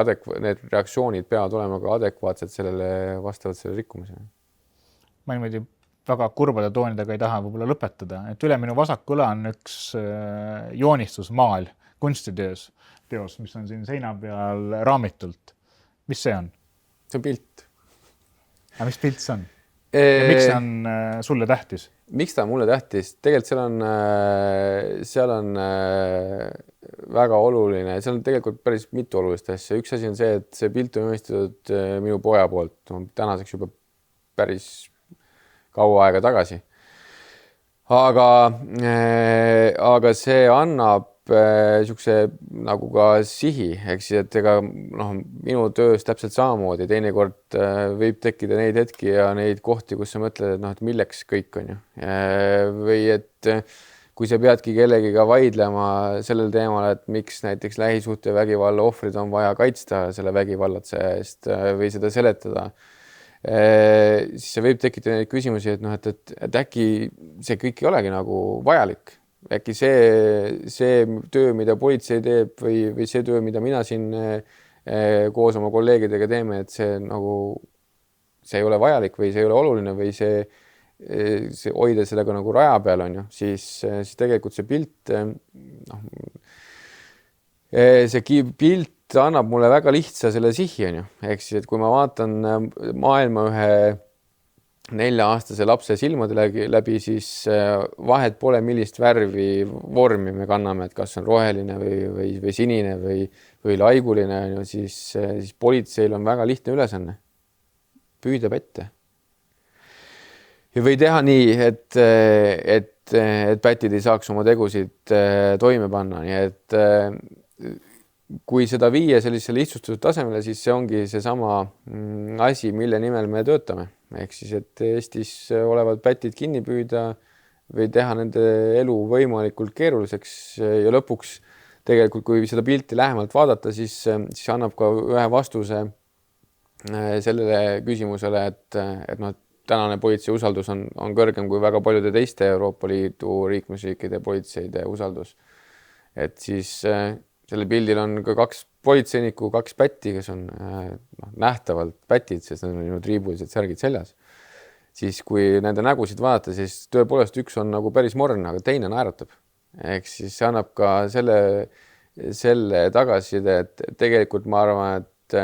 reaktsioonid peavad olema ka adekvaatsed vastavalt selle rikkumisele. Ma niimoodi väga kurbade toonidega ei taha võib-olla lõpetada, et üle minu vasakule on üks joonistusmaal kunstitöös, mis on siin seina peal raamitult. Mis see on? See on pilt. Aga mis pilt see on? Ja miks see on sulle tähtis? Miks ta mulle tähtis? Tegelikult seal on väga oluline, seal on tegelikult päris mitu olulist asja. Üks asi on see, et see pilt on joonistatud minu poja poolt, tänaseks juba päris kaua aega tagasi. Aga see annab niisuguse nagu ka sihi, eks, et ega noh, minu töös täpselt samamoodi, teinekord võib tekkida neid hetki ja neid kohti, kus sa mõtled, et noh, et milleks kõik on ju. Või et kui sa peadki kellegiga vaidlema sellel teemal, et miks näiteks lähisuhtevägivalla ohvrid on vaja kaitsta selle vägivallatseja eest või seda seletada, siis see võib tekitada neid küsimusi, et noh, et äkki see kõik ei olegi nagu vajalik. Äkki see töö, mida politsei teeb või see töö, mida mina siin koos oma kolleegidega teeme, et see ei ole vajalik või see ei ole oluline või see hoida sellega nagu raja peal on ju, siis tegelikult see pilt, see pilt annab mulle väga lihtsa selle sihi on ju, ehk siis, et kui ma vaatan maailma ühe 4-aastase lapse silmade läbi, siis vahet pole, millist värvi vormi me kanname, et kas on roheline või sinine või laiguline, siis politseil on väga lihtne ülesanne püüda pätte. Või teha nii, et pätid ei saaks oma tegusid toime panna, nii et kui seda viia sellisele lihtsustatud tasemele, siis see ongi seesama asi, mille nimel me töötame. Ehk siis, et Eestis olevad pätid kinni püüda või teha nende elu võimalikult keeruliseks ja lõpuks tegelikult, kui seda pilti lähemalt vaadata, siis annab ka ühe vastuse sellele küsimusele, et noh, tänane politsei usaldus on kõrgem kui väga paljude teiste Euroopa Liidu liikmesriikide politseide usaldus. Et siis sellel pildil on ka 2 politseinikku, 2 pätti, kes on nähtavalt pätid, sest need on ju triibulised särgid seljas. Siis kui nende nägusid vaadata, siis tõepoolest üks on nagu päris morn, aga teine naeratab. Ehk siis see annab ka selle tagasiside, et tegelikult ma arvan, et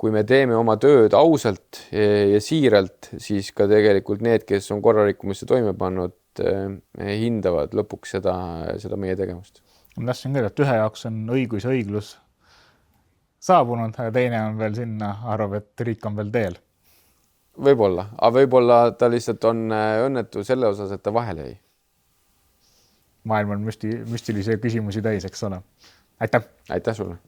kui me teeme oma tööd ausalt ja siiralt, siis ka tegelikult need, kes on korrarikkumisse toime pannud, hindavad lõpuks seda meie tegevust. Ma tahtsin küll, et ühe jaoks on õigus ja õiglus saabunud, aga teine on veel sinna, arvab, et riik on veel teel. Võib-olla, aga võib-olla ta lihtsalt on õnnetu selle osas, et ta vahele jäi. Maailm on müstilisi küsimusi täis, eks ole. Aitäh! Aitäh sulle!